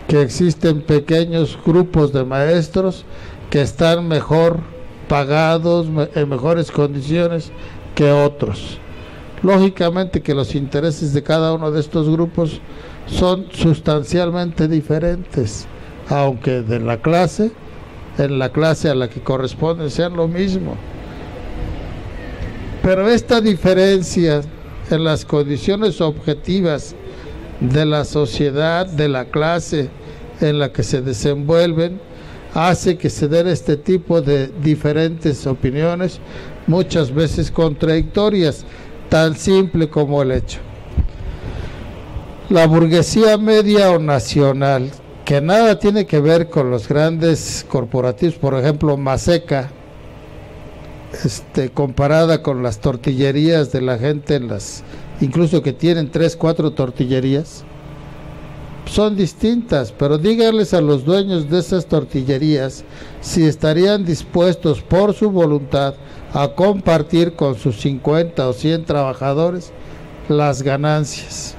que existen pequeños grupos de maestros que están mejor pagados, en mejores condiciones que otros. Lógicamente que los intereses de cada uno de estos grupos son sustancialmente diferentes, aunque en la clase a la que corresponden sean lo mismo. Pero esta diferencia en las condiciones objetivas de la sociedad, de la clase en la que se desenvuelven, hace que se den este tipo de diferentes opiniones, muchas veces contradictorias, tan simple como el hecho. La burguesía media o nacional, que nada tiene que ver con los grandes corporativos, por ejemplo Maseca, comparada con las tortillerías de la gente, incluso que tienen 3, 4 tortillerías, son distintas, pero díganles a los dueños de esas tortillerías si estarían dispuestos por su voluntad a compartir con sus 50 o 100 trabajadores las ganancias.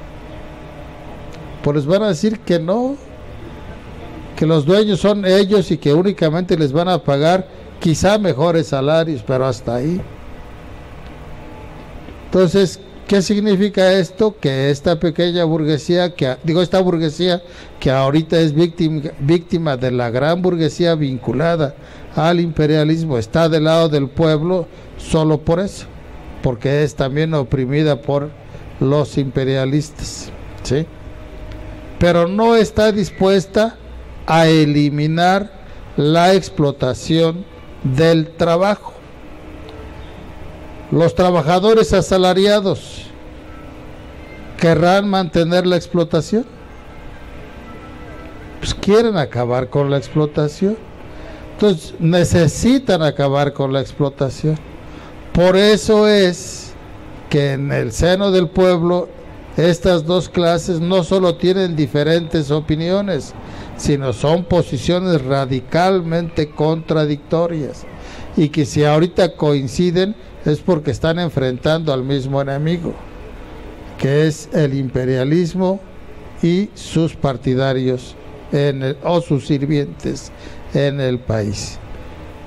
Pues les van a decir que no, que los dueños son ellos y que únicamente les van a pagar quizá mejores salarios, pero hasta ahí. Entonces, ¿qué significa esto? Que esta pequeña burguesía, esta burguesía que ahorita es víctima de la gran burguesía vinculada al imperialismo, está del lado del pueblo solo por eso, porque es también oprimida por los imperialistas, ¿sí? Pero no está dispuesta a eliminar la explotación del trabajo. Los trabajadores asalariados querrán mantener la explotación, pues quieren acabar con la explotación, entonces necesitan acabar con la explotación. Por eso es que en el seno del pueblo estas dos clases no solo tienen diferentes opiniones, sino son posiciones radicalmente contradictorias, y que si ahorita coinciden es porque están enfrentando al mismo enemigo, que es el imperialismo y sus partidarios o sus sirvientes en el país.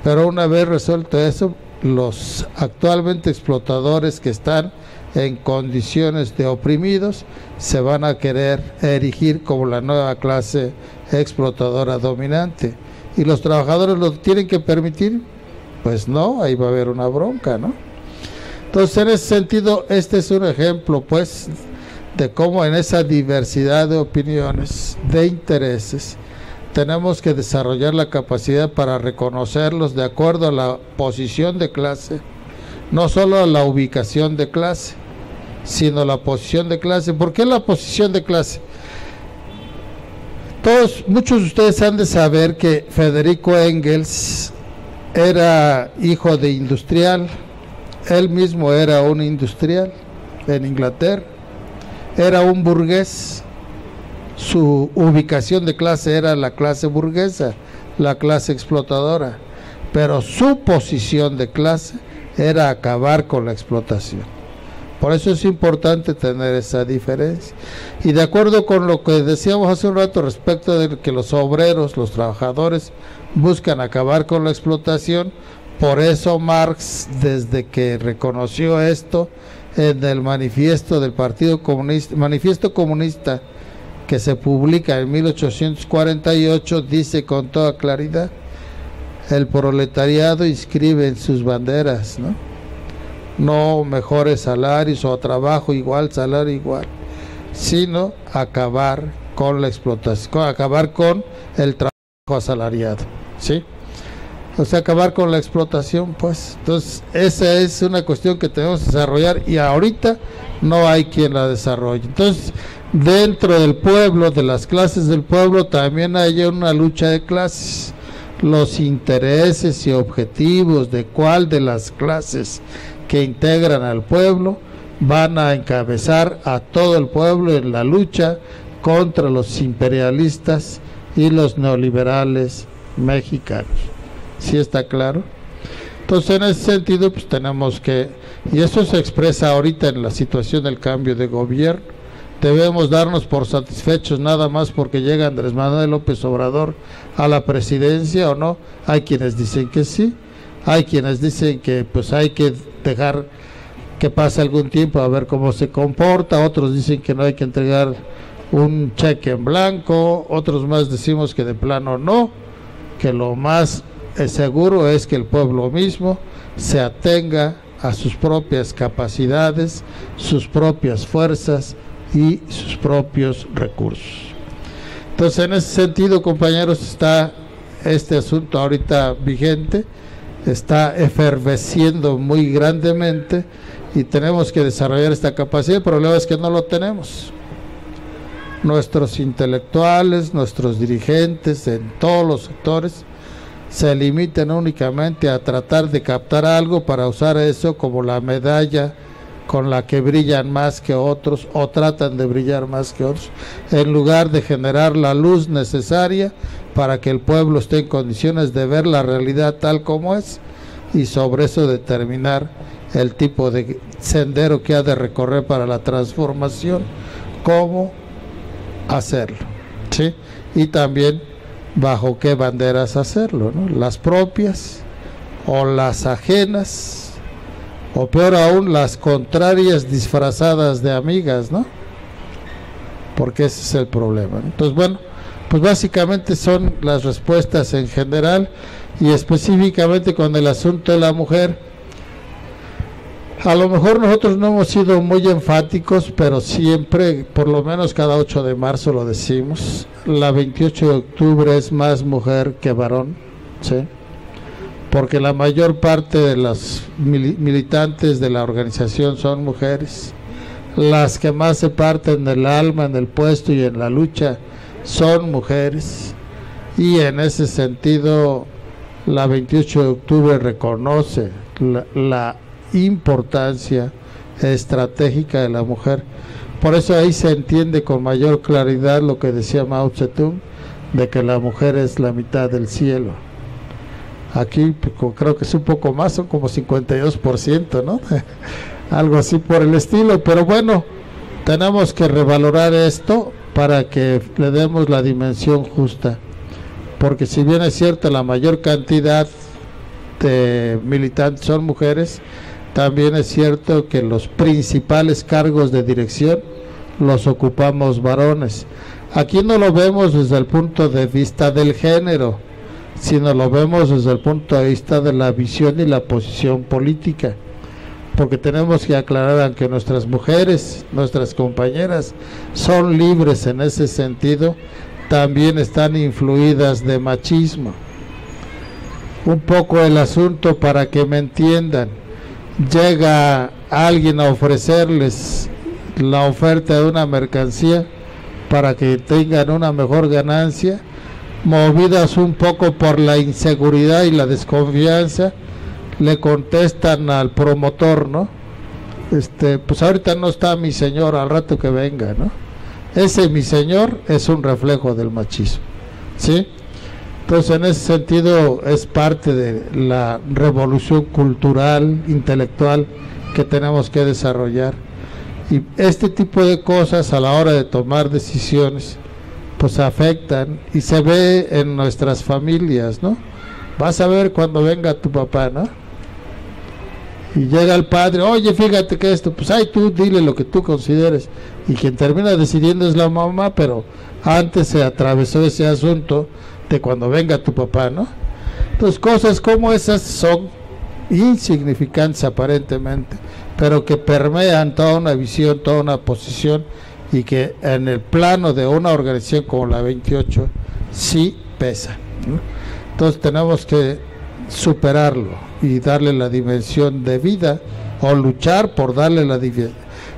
Pero una vez resuelto eso, los actualmente explotadores que están en condiciones de oprimidos se van a querer erigir como la nueva clase explotadora dominante, y los trabajadores lo tienen que permitir. Pues no, ahí va a haber una bronca, ¿no? Entonces, en ese sentido, este es un ejemplo, pues, de cómo en esa diversidad de opiniones, de intereses, tenemos que desarrollar la capacidad para reconocerlos de acuerdo a la posición de clase, no solo a la ubicación de clase, sino la posición de clase. ¿Por qué la posición de clase? Muchos de ustedes han de saber que Federico Engels era hijo de industrial, él mismo era un industrial en Inglaterra, era un burgués, su ubicación de clase era la clase burguesa, la clase explotadora, pero su posición de clase era acabar con la explotación. Por eso es importante tener esa diferencia. Y de acuerdo con lo que decíamos hace un rato respecto de que los obreros, los trabajadores, buscan acabar con la explotación, por eso Marx, desde que reconoció esto en el manifiesto del Partido Comunista, manifiesto comunista que se publica en 1848, dice con toda claridad: el proletariado inscribe en sus banderas, no mejores salarios o trabajo igual, salario igual, sino acabar con la explotación, acabar con el trabajo asalariado, ¿sí? O sea, acabar con la explotación, pues. Entonces, esa es una cuestión que tenemos que desarrollar, y ahorita no hay quien la desarrolle. Entonces, dentro del pueblo, de las clases del pueblo, también hay una lucha de clases. Los intereses y objetivos de cuál de las clases que integran al pueblo van a encabezar a todo el pueblo en la lucha contra los imperialistas y los neoliberales mexicanos. ¿Sí está claro? Entonces, en ese sentido, pues tenemos que, y eso se expresa ahorita en la situación del cambio de gobierno, debemos darnos por satisfechos nada más porque llega Andrés Manuel López Obrador a la presidencia, o no. Hay quienes dicen que sí, hay quienes dicen que pues hay que dejar que pase algún tiempo a ver cómo se comporta, otros dicen que no hay que entregar un cheque en blanco, otros más decimos que de plano no, que lo más seguro es que el pueblo mismo se atenga a sus propias capacidades, sus propias fuerzas y sus propios recursos. Entonces, en ese sentido, compañeros, está este asunto ahorita vigente, está efervesciendo muy grandemente y tenemos que desarrollar esta capacidad. El problema es que no lo tenemos. Nuestros intelectuales, nuestros dirigentes en todos los sectores se limitan únicamente a tratar de captar algo para usar eso como la medalla con la que brillan más que otros o tratan de brillar más que otros, en lugar de generar la luz necesaria para que el pueblo esté en condiciones de ver la realidad tal como es y sobre eso determinar el tipo de sendero que ha de recorrer para la transformación, cómo hacerlo, ¿sí? Y también bajo qué banderas hacerlo, ¿no? Las propias o las ajenas, o peor aún, las contrarias disfrazadas de amigas, ¿no? Porque ese es el problema, ¿no? Entonces, bueno, pues básicamente son las respuestas en general y específicamente con el asunto de la mujer. A lo mejor nosotros no hemos sido muy enfáticos, pero siempre, por lo menos cada 8 de marzo lo decimos, la 28 de octubre es más mujer que varón, ¿sí? Porque la mayor parte de los militantes de la organización son mujeres, las que más se parten del alma en el puesto y en la lucha son mujeres, y en ese sentido la 28 de octubre reconoce la importancia estratégica de la mujer. Por eso ahí se entiende con mayor claridad lo que decía Mao Zedong, de que la mujer es la mitad del cielo. Aquí creo que es un poco más, son como 52%, ¿no? Algo así por el estilo, pero bueno, tenemos que revalorar esto para que le demos la dimensión justa, porque si bien es cierto la mayor cantidad de militantes son mujeres, también es cierto que los principales cargos de dirección los ocupamos varones. Aquí no lo vemos desde el punto de vista del género, sino lo vemos desde el punto de vista de la visión y la posición política, porque tenemos que aclarar, aunque nuestras mujeres, nuestras compañeras son libres en ese sentido, también están influidas de machismo. Un poco el asunto para que me entiendan: llega alguien a ofrecerles la oferta de una mercancía para que tengan una mejor ganancia, movidas un poco por la inseguridad y la desconfianza, le contestan al promotor, ¿no? Pues ahorita no está mi señor, al rato que venga, ¿no? Ese mi señor es un reflejo del machismo, ¿sí? Entonces, en ese sentido, es parte de la revolución cultural, intelectual que tenemos que desarrollar. Y este tipo de cosas, a la hora de tomar decisiones, pues afectan y se ve en nuestras familias, ¿no? Vas a ver cuando venga tu papá, ¿no? Y llega el padre: oye, fíjate que esto, pues ay, tú dile lo que tú consideres. Y quien termina decidiendo es la mamá, pero antes se atravesó ese asunto de cuando venga tu papá, ¿no? Entonces, cosas como esas son insignificantes aparentemente, pero que permean toda una visión, toda una posición, y que en el plano de una organización como la 28 sí pesa, ¿no? Entonces tenemos que superarlo y darle la dimensión de vida, o luchar por darle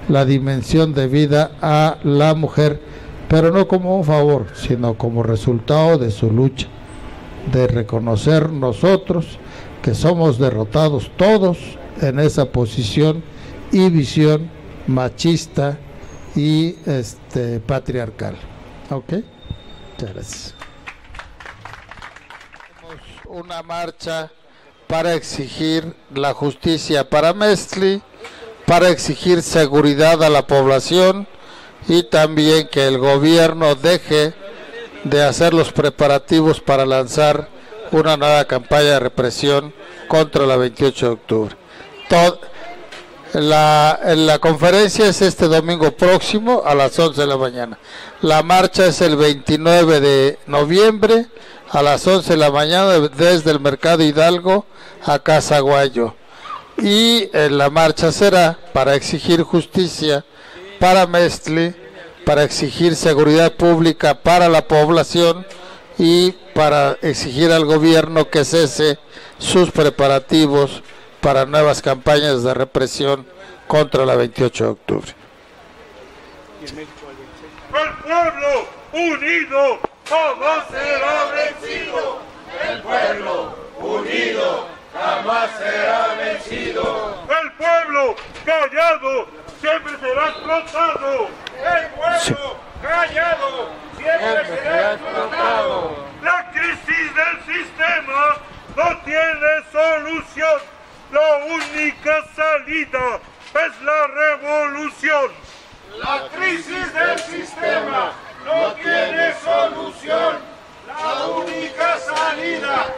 la dimensión de vida a la mujer, pero no como un favor, sino como resultado de su lucha, de reconocer nosotros que somos derrotados todos en esa posición y visión machista y patriarcal. ¿Ok? Muchas gracias. Una marcha para exigir la justicia para Mesli, para exigir seguridad a la población, y también que el gobierno deje de hacer los preparativos para lanzar una nueva campaña de represión contra la 28 de octubre. La conferencia es este domingo próximo a las 11 de la mañana. La marcha es el 29 de noviembre a las 11 de la mañana desde el Mercado Hidalgo a Casaguayo. y la marcha será para exigir justicia para Mestli, para exigir seguridad pública para la población y para exigir al gobierno que cese sus preparativos para nuevas campañas de represión contra la 28 de octubre. El pueblo unido jamás será vencido. El pueblo unido jamás será vencido. El pueblo callado siempre será explotado. El pueblo callado siempre será explotado. La crisis del sistema no tiene solución. La única salida es la revolución. La crisis del sistema no tiene solución. La única salida